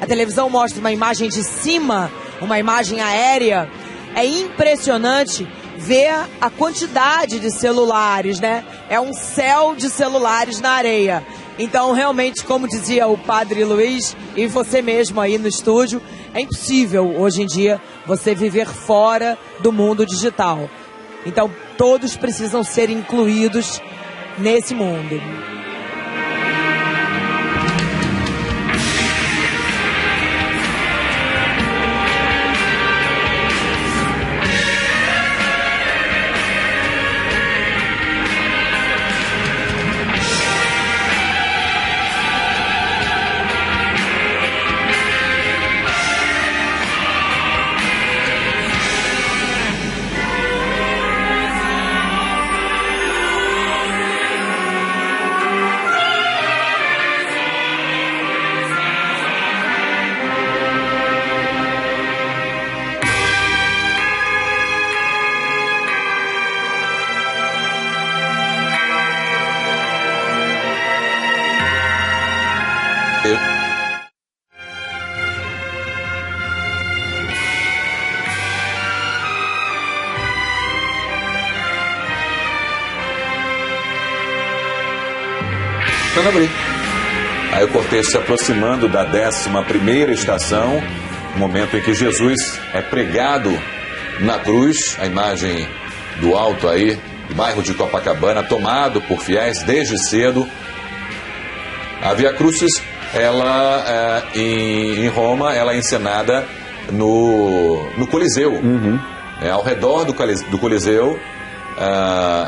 televisão mostra uma imagem de cima, uma imagem aérea, é impressionante ver a quantidade de celulares, né? É um céu de celulares na areia. Então, realmente, como dizia o Padre Luiz e você mesmo aí no estúdio, é impossível hoje em dia você viver fora do mundo digital. Então, todos precisam ser incluídos nesse mundo. Aí o cortejo se aproximando da 11ª estação, no momento em que Jesus é pregado na cruz, a imagem do alto aí, do bairro de Copacabana, tomado por fiéis desde cedo. A Via Crucis, ela em Roma, ela é encenada no Coliseu. Ao redor do Coliseu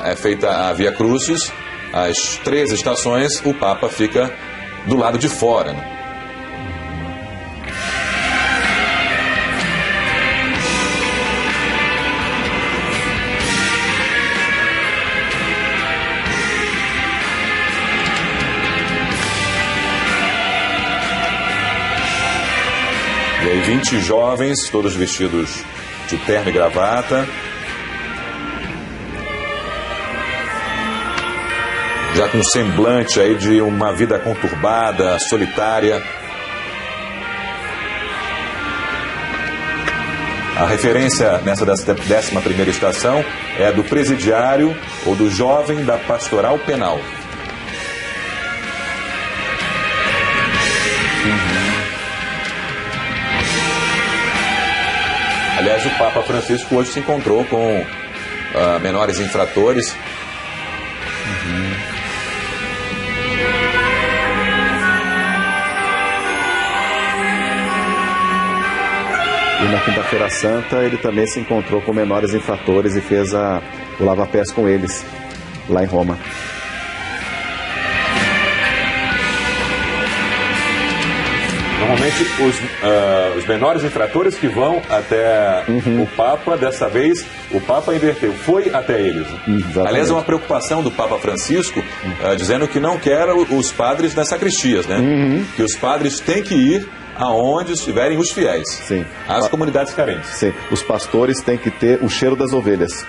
é feita a Via Crucis. As 3 estações, o Papa fica do lado de fora, né? E aí 20 jovens, todos vestidos de terno e gravata, já com semblante aí de uma vida conturbada, solitária. A referência nessa 11ª estação é a do presidiário ou do jovem da pastoral penal. Aliás, o Papa Francisco hoje se encontrou com menores infratores. E na Quinta-feira Santa ele também se encontrou com menores infratores e fez o lava-pés com eles, lá em Roma. Normalmente os menores infratores que vão até o Papa, dessa vez o Papa inverteu, foi até eles. Aliás, é uma preocupação do Papa Francisco, dizendo que não quer os padres nas sacristias, né? Que os padres têm que ir aonde estiverem os fiéis. Sim. As comunidades carentes. Sim. Os pastores têm que ter o cheiro das ovelhas.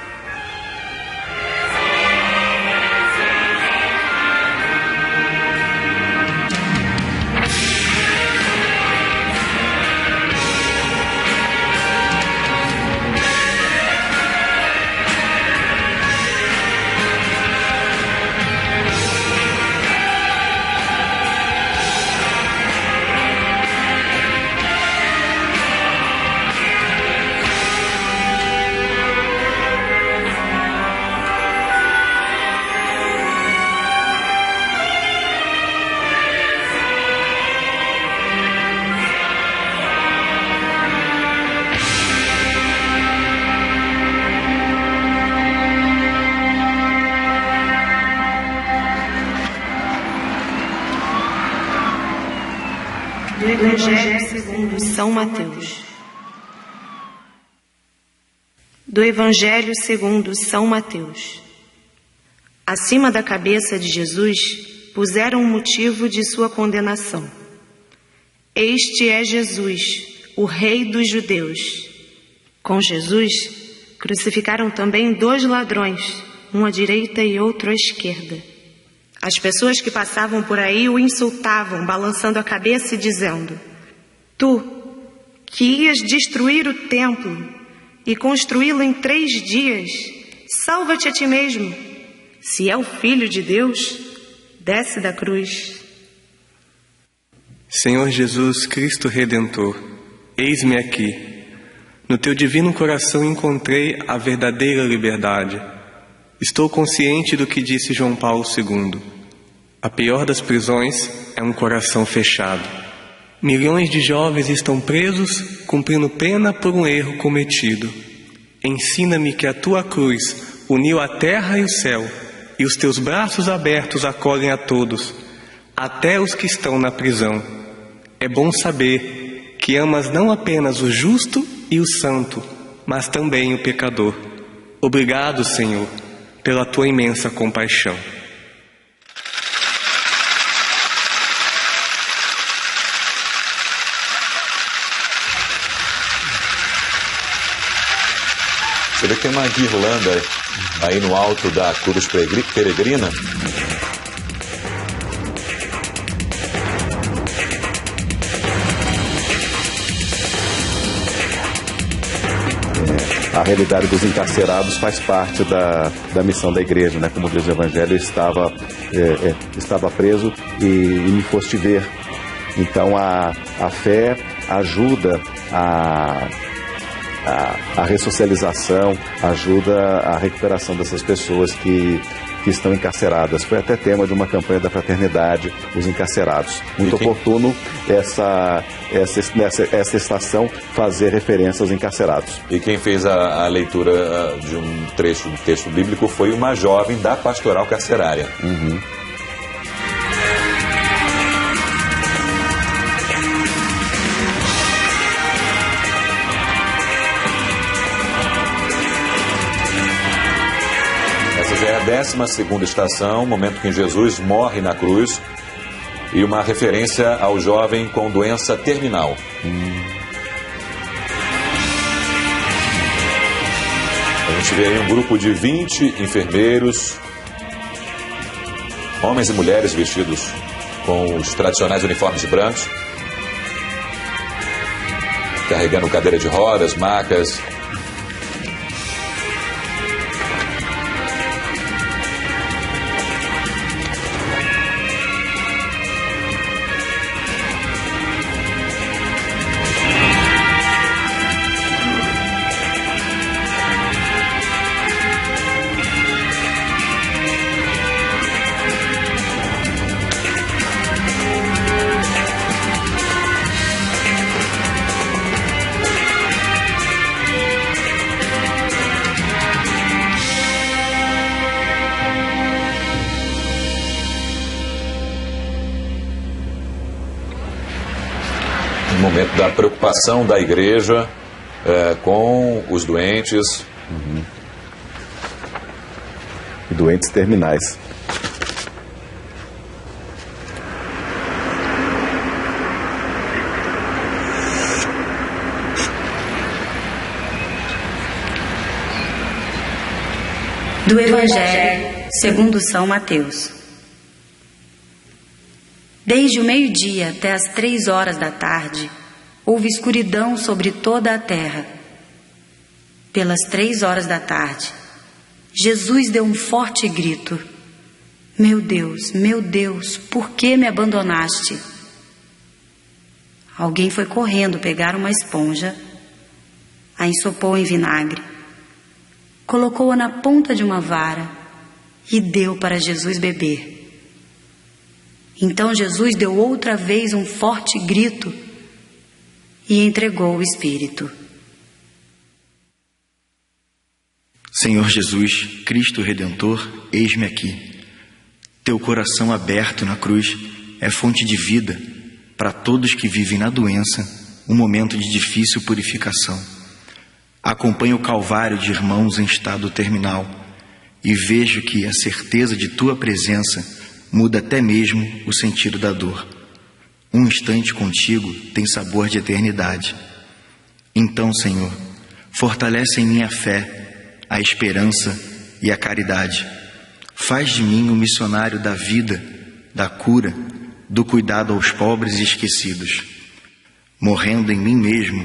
Evangelho segundo São Mateus. Do Evangelho segundo São Mateus. Acima da cabeça de Jesus puseram o motivo de sua condenação. Este é Jesus, o Rei dos Judeus. Com Jesus, crucificaram também 2 ladrões, um à direita e outro à esquerda. As pessoas que passavam por aí o insultavam, balançando a cabeça e dizendo: Tu, que ias destruir o templo e construí-lo em 3 dias, salva-te a ti mesmo. Se é o Filho de Deus, desce da cruz. Senhor Jesus Cristo Redentor, eis-me aqui. No teu divino coração encontrei a verdadeira liberdade. Estou consciente do que disse João Paulo II. A pior das prisões é um coração fechado. Milhões de jovens estão presos, cumprindo pena por um erro cometido. Ensina-me que a tua cruz uniu a terra e o céu, e os teus braços abertos acolhem a todos, até os que estão na prisão. É bom saber que amas não apenas o justo e o santo, mas também o pecador. Obrigado, Senhor, pela tua imensa compaixão. Você vê que tem uma guirlanda aí no alto da cruz peregrina. A realidade dos encarcerados faz parte da missão da igreja, né? Como diz o Evangelho, estava preso e me foste ver. Então a fé ajuda a ressocialização, ajuda a recuperação dessas pessoas que estão encarceradas. Foi até tema de uma campanha da fraternidade, os encarcerados. Muito oportuno essa estação fazer referência aos encarcerados. E quem fez a leitura de um trecho do texto bíblico foi uma jovem da pastoral carcerária. Uhum. É a 12ª estação, momento que Jesus morre na cruz, e uma referência ao jovem com doença terminal. A gente vê aí um grupo de 20 enfermeiros, homens e mulheres vestidos com os tradicionais uniformes brancos, carregando cadeira de rodas, macas. Momento da preocupação da igreja com os doentes. Uhum. E doentes terminais. Do Evangelho segundo São Mateus. Desde o meio-dia até as 3 horas da tarde, houve escuridão sobre toda a terra. Pelas 3 horas da tarde, Jesus deu um forte grito: meu Deus, por que me abandonaste? Alguém foi correndo pegar uma esponja, a ensopou em vinagre, colocou-a na ponta de uma vara e deu para Jesus beber. Então Jesus deu outra vez um forte grito e entregou o Espírito. Senhor Jesus, Cristo Redentor, eis-me aqui. Teu coração aberto na cruz é fonte de vida, para todos que vivem na doença um momento de difícil purificação. Acompanho o calvário de irmãos em estado terminal e vejo que a certeza de tua presença muda até mesmo o sentido da dor. Um instante contigo tem sabor de eternidade. Então, Senhor, fortalece em mim a fé, a esperança e a caridade. Faz de mim um missionário da vida, da cura, do cuidado aos pobres e esquecidos. Morrendo em mim mesmo,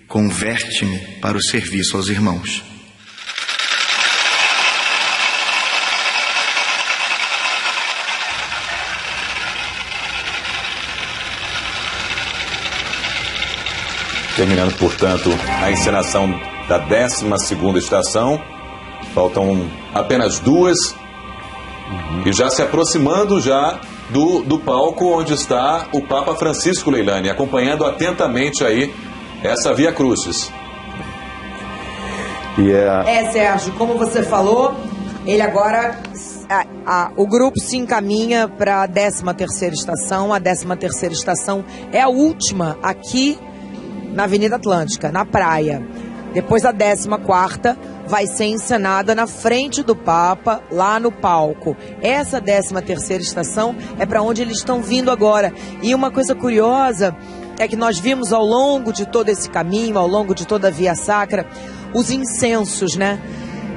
converte-me para o serviço aos irmãos. Terminando, portanto, a encenação da 12ª estação. Faltam apenas 2. E já se aproximando já do palco onde está o Papa Francisco, Leilani, acompanhando atentamente aí essa Via Crucis. Sérgio, como você falou, ele agora... o grupo se encaminha para a 13ª estação. A 13ª estação é a última aqui na Avenida Atlântica, na praia. Depois a 14ª vai ser encenada na frente do Papa, lá no palco. Essa 13ª estação é para onde eles estão vindo agora. E uma coisa curiosa é que nós vimos ao longo de todo esse caminho, ao longo de toda a Via Sacra, os incensos, né?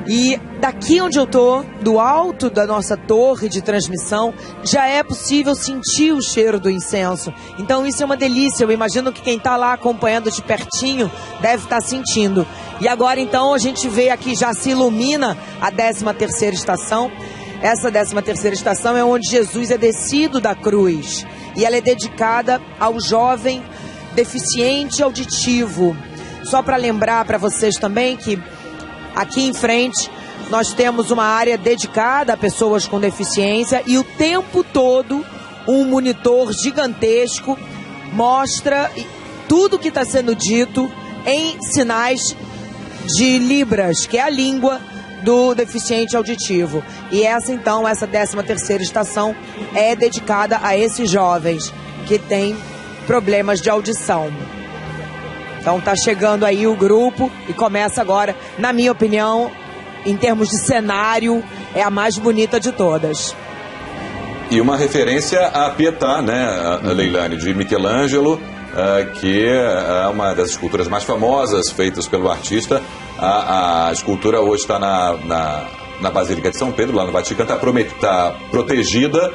E daqui onde eu estou, do alto da nossa torre de transmissão, já é possível sentir o cheiro do incenso. Então isso é uma delícia. Eu imagino que quem está lá acompanhando de pertinho deve estar sentindo. E agora então a gente vê aqui, já se ilumina a 13ª estação. Essa 13ª estação é onde Jesus é descido da cruz. E ela é dedicada ao jovem deficiente auditivo. Só para lembrar para vocês também que aqui em frente nós temos uma área dedicada a pessoas com deficiência e o tempo todo um monitor gigantesco mostra tudo que está sendo dito em sinais de Libras, que é a língua do deficiente auditivo. E essa 13ª estação é dedicada a esses jovens que têm problemas de audição. Então tá chegando aí o grupo e começa agora, na minha opinião, em termos de cenário, é a mais bonita de todas. E uma referência à Pietà, né, a Leilani, de Michelangelo, que é uma das esculturas mais famosas feitas pelo artista. A escultura hoje está na Basílica de São Pedro, lá no Vaticano, está protegida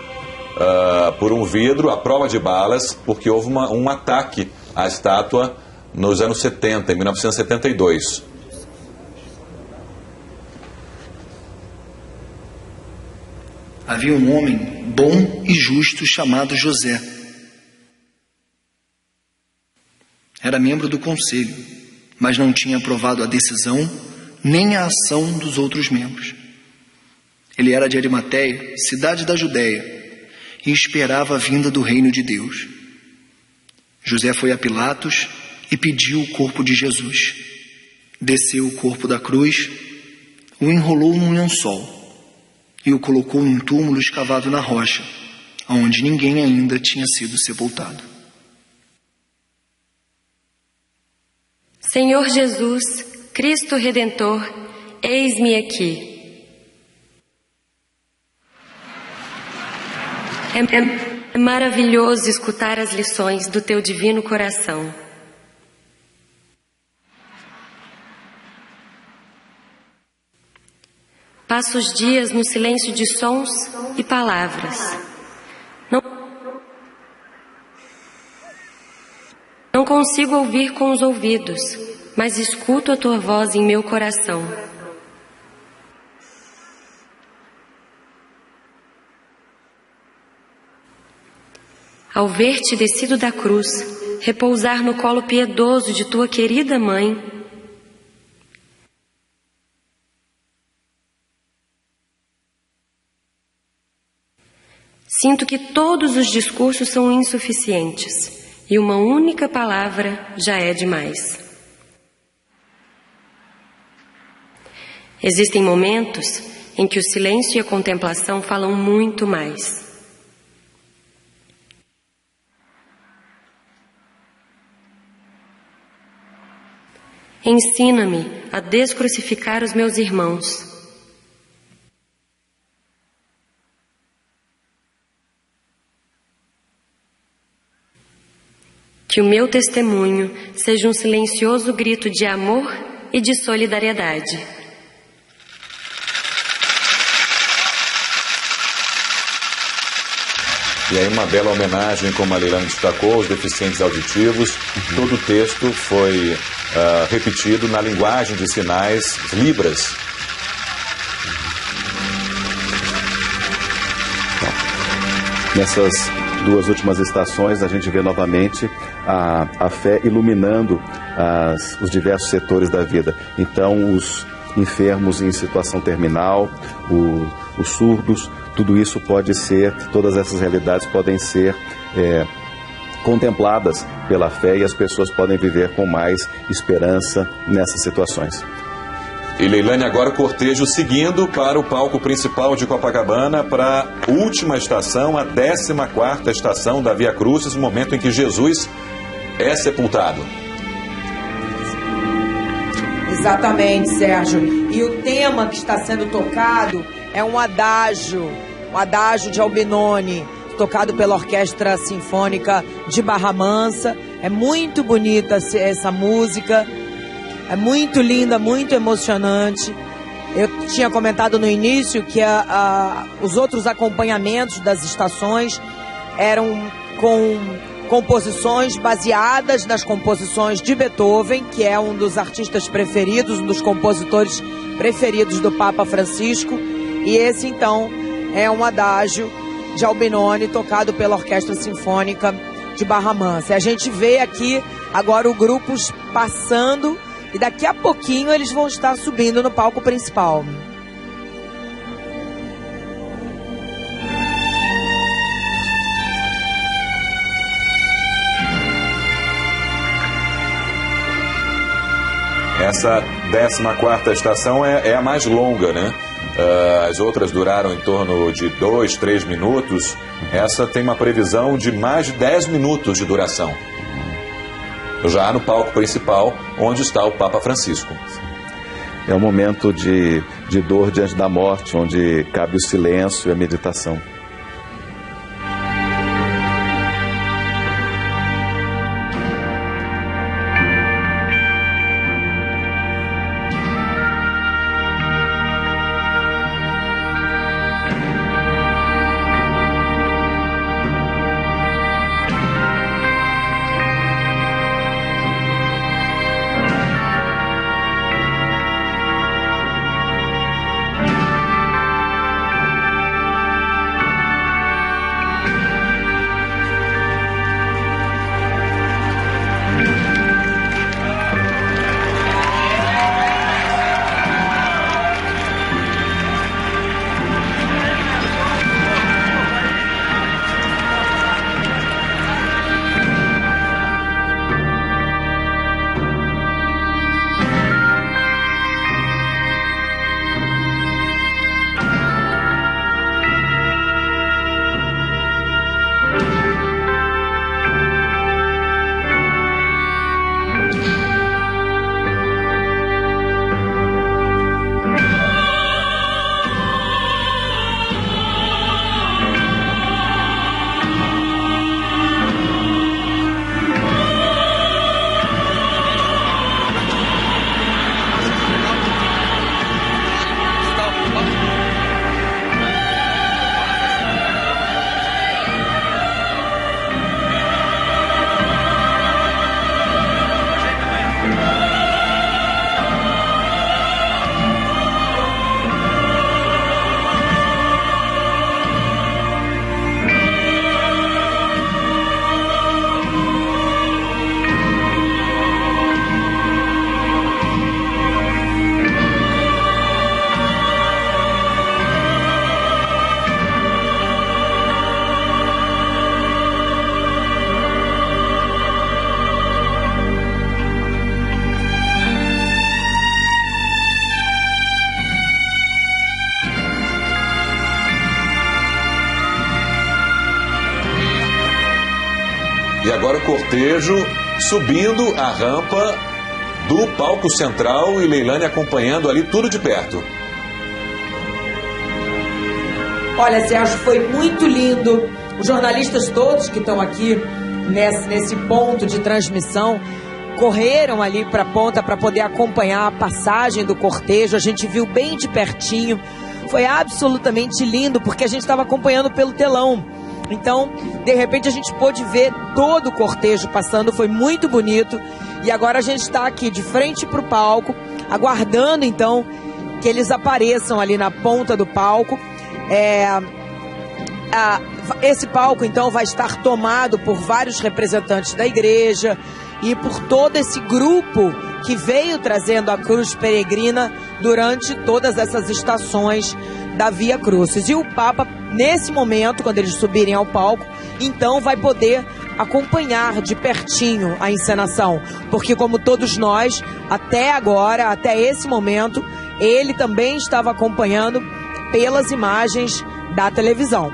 por um vidro à prova de balas, porque houve um ataque à estátua nos anos 70, em 1972. Havia um homem bom e justo chamado José. Era membro do conselho, mas não tinha aprovado a decisão nem a ação dos outros membros. Ele era de Arimateia, cidade da Judéia, e esperava a vinda do reino de Deus. José foi a Pilatos e pediu o corpo de Jesus. Desceu o corpo da cruz, o enrolou num lençol e o colocou num túmulo escavado na rocha, onde ninguém ainda tinha sido sepultado. Senhor Jesus, Cristo Redentor, eis-me aqui. É maravilhoso escutar as lições do teu divino coração. Passo os dias no silêncio de sons e palavras. Não consigo ouvir com os ouvidos, mas escuto a tua voz em meu coração. Ao ver-te descido da cruz, repousar no colo piedoso de tua querida mãe, sinto que todos os discursos são insuficientes e uma única palavra já é demais. Existem momentos em que o silêncio e a contemplação falam muito mais. ensina-me a descrucificar os meus irmãos. Que o meu testemunho seja um silencioso grito de amor e de solidariedade. E aí uma bela homenagem, como a Leilane destacou, aos deficientes auditivos. Todo o texto foi repetido na linguagem de sinais, Libras. Nessas duas últimas estações, a gente vê novamente a fé iluminando os diversos setores da vida. Então, os enfermos em situação terminal, os surdos, tudo isso pode ser, todas essas realidades podem ser contempladas pela fé e as pessoas podem viver com mais esperança nessas situações. E Leilane, agora o cortejo seguindo para o palco principal de Copacabana, para a última estação, a 14ª estação da Via Crucis, no momento em que Jesus é sepultado. Exatamente, Sérgio. E o tema que está sendo tocado é um adágio de Albinoni, tocado pela Orquestra Sinfônica de Barra Mansa. É muito bonita essa música. É muito linda, muito emocionante. Eu tinha comentado no início que os outros acompanhamentos das estações eram com composições baseadas nas composições de Beethoven, que é um dos artistas preferidos, um dos compositores preferidos do Papa Francisco. E esse, então, é um adágio de Albinoni, tocado pela Orquestra Sinfônica de Barra Mansa. E a gente vê aqui agora o grupo passando. E daqui a pouquinho eles vão estar subindo no palco principal. Essa 14ª estação é a mais longa, né? As outras duraram em torno de 2, 3 minutos. Essa tem uma previsão de mais de 10 minutos de duração. Já no palco principal, onde está o Papa Francisco. É um momento de dor diante da morte, onde cabe o silêncio e a meditação. E agora o cortejo subindo a rampa do palco central e Leilane acompanhando ali tudo de perto. Olha, Sérgio, foi muito lindo. Os jornalistas todos que estão aqui nesse ponto de transmissão correram ali para a ponta para poder acompanhar a passagem do cortejo. A gente viu bem de pertinho. Foi absolutamente lindo, porque a gente estava acompanhando pelo telão. Então, de repente, a gente pôde ver todo o cortejo passando. Foi muito bonito. E agora a gente está aqui de frente para o palco, aguardando, então, que eles apareçam ali na ponta do palco. Esse palco, então, vai estar tomado por vários representantes da igreja e por todo esse grupo que veio trazendo a cruz peregrina durante todas essas estações da Via Crucis. E o Papa, nesse momento, quando eles subirem ao palco, então vai poder acompanhar de pertinho a encenação, porque como todos nós, até agora, até esse momento, ele também estava acompanhando pelas imagens da televisão.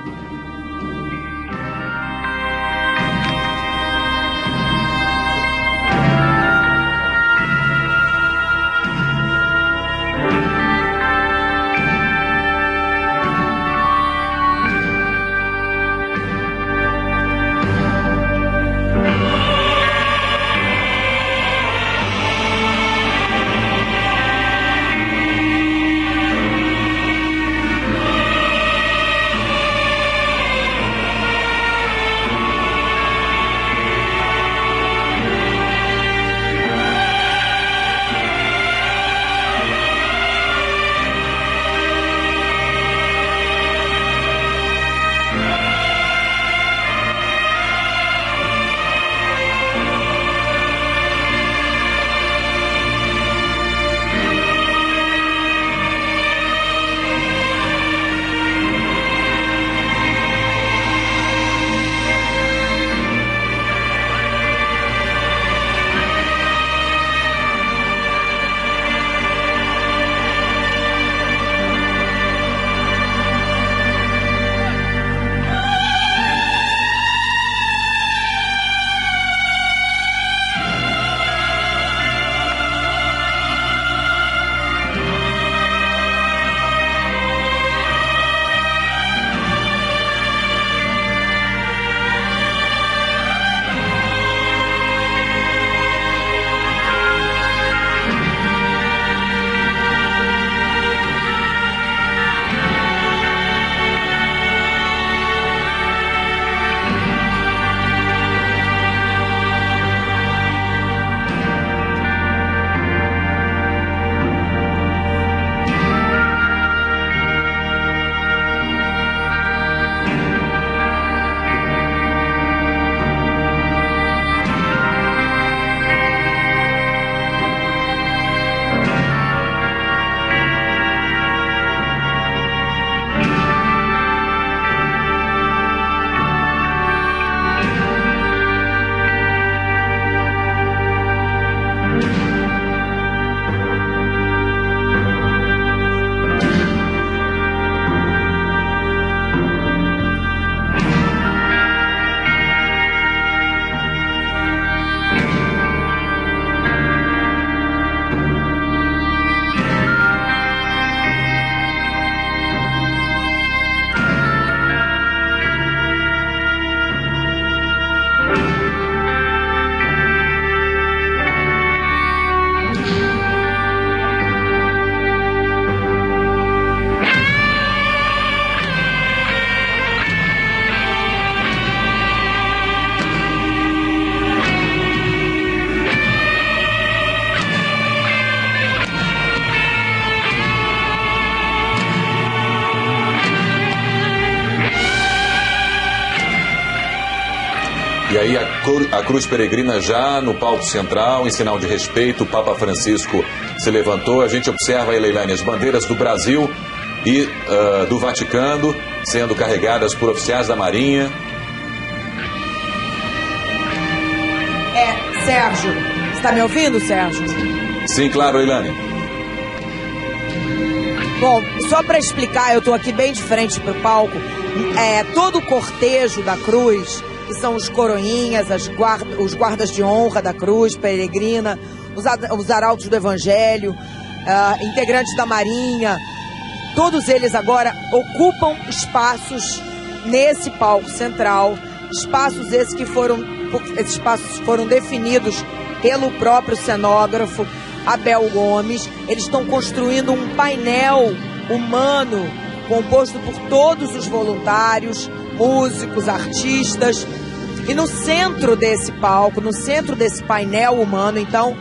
E aí a cruz peregrina já no palco central, em sinal de respeito, o Papa Francisco se levantou. A gente observa aí, Leilane, as bandeiras do Brasil e do Vaticano sendo carregadas por oficiais da Marinha. Sérgio, você está me ouvindo, Sérgio? Sim, claro, Leilane. Bom, só para explicar, eu estou aqui bem de frente para o palco. Todo o cortejo da cruz, que são os coroinhas, os guardas de honra da cruz peregrina, os arautos do Evangelho, integrantes da Marinha, todos eles agora ocupam espaços nesse palco central, espaços esses foram definidos pelo próprio cenógrafo Abel Gomes. Eles estão construindo um painel humano composto por todos os voluntários, músicos, artistas. E no centro desse palco, no centro desse painel humano, então,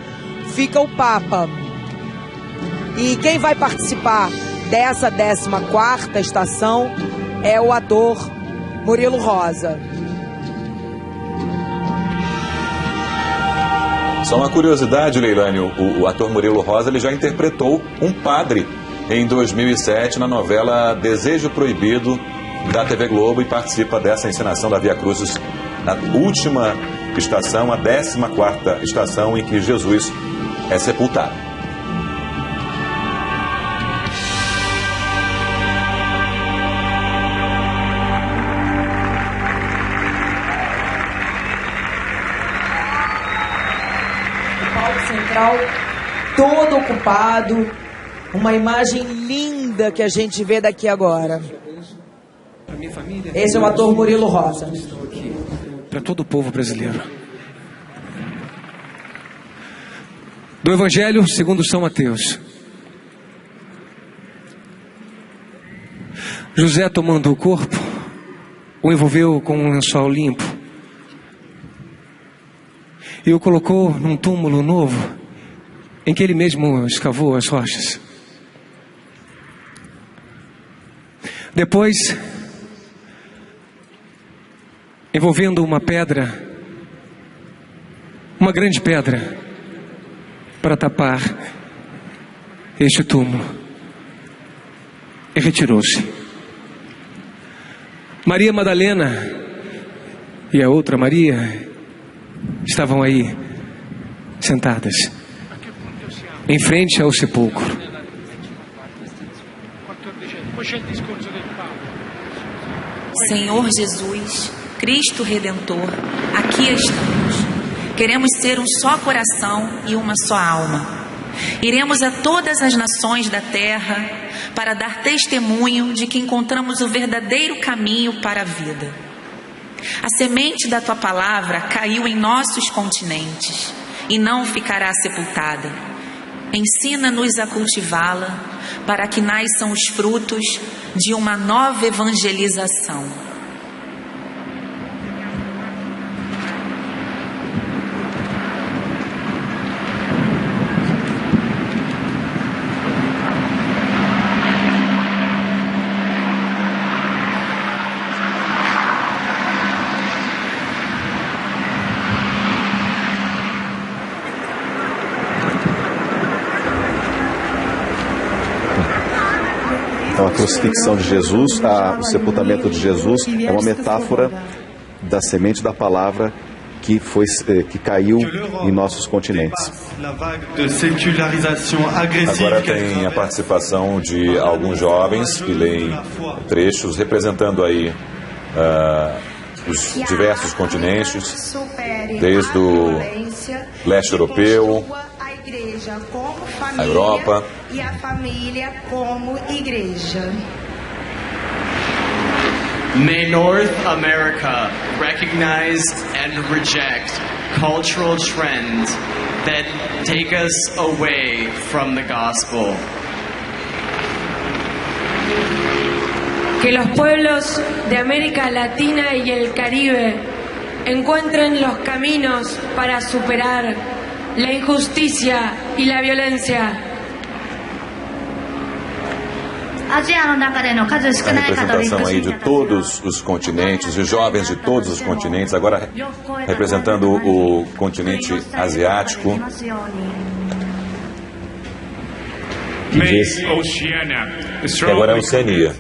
fica o Papa. E quem vai participar dessa 14ª estação é o ator Murilo Rosa. Só uma curiosidade, Leilane, o ator Murilo Rosa ele já interpretou um padre em 2007 na novela Desejo Proibido da TV Globo e participa dessa encenação da Via Crucis na última estação, a 14ª estação em que Jesus é sepultado. Central todo ocupado, uma imagem linda que a gente vê daqui agora. Esse é o ator Murilo Rosa. Para todo o povo brasileiro. Do Evangelho segundo São Mateus. José, tomando o corpo, o envolveu com um lençol limpo e o colocou num túmulo novo em que ele mesmo escavou as rochas. Depois, envolvendo uma pedra, uma grande pedra, para tapar este túmulo, e retirou-se. Maria Madalena e a outra Maria estavam aí, sentadas, em frente ao sepulcro. Senhor Jesus, Cristo Redentor, aqui estamos. Queremos ser um só coração e uma só alma. Iremos a todas as nações da terra para dar testemunho de que encontramos o verdadeiro caminho para a vida. A semente da tua palavra caiu em nossos continentes e não ficará sepultada. Ensina-nos a cultivá-la para que nasçam os frutos de uma nova evangelização. Então, a crucifixão de Jesus, o sepultamento de Jesus é uma metáfora da semente da palavra que caiu em nossos continentes. Agora tem a participação de alguns jovens que leem trechos representando aí os diversos continentes, desde o leste europeu, a Europa e a família como igreja. May North America recognize and reject cultural trends that take us away from the gospel. Que los pueblos de América Latina y el Caribe encuentren los caminos para superar la injusticia y la violencia. A representação aí de todos os continentes, de jovens de todos os continentes, agora representando o continente asiático. E agora é a Oceania.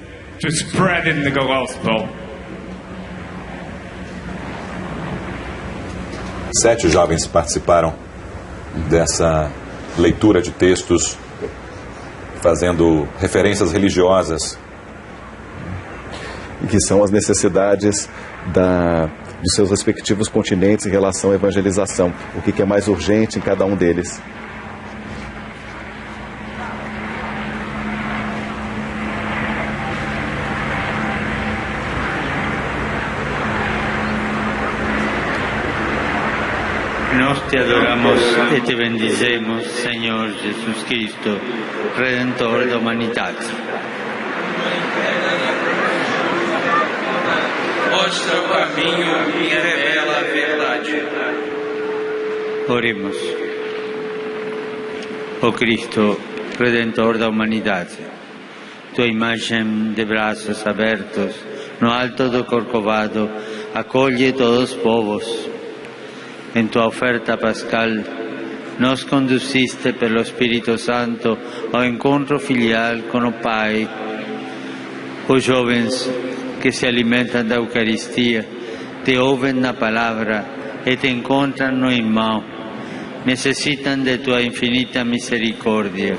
Sete jovens participaram dessa leitura de textos fazendo referências religiosas. E que são as necessidades dos seus respectivos continentes em relação à evangelização. O que é mais urgente em cada um deles. Nós te adoramos e te bendizemos, Senhor Jesus Cristo, Redentor da humanidade. Mostra o caminho e revela a verdade. Oremos. Ó Cristo, Redentor da humanidade, tua imagem de braços abertos no alto do Corcovado acolhe todos os povos. Em tua oferta pascal, nos conduziste pelo Espírito Santo ao encontro filial com o Pai. Os jovens que se alimentam da Eucaristia te ouvem na palavra e te encontram no irmão. Necessitam de tua infinita misericórdia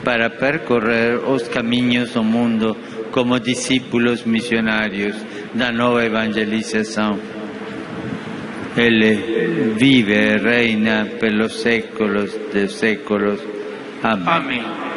para percorrer os caminhos do mundo como discípulos missionários da nova evangelização. Ele vive e reina pelos séculos dos séculos. Amém. Amém.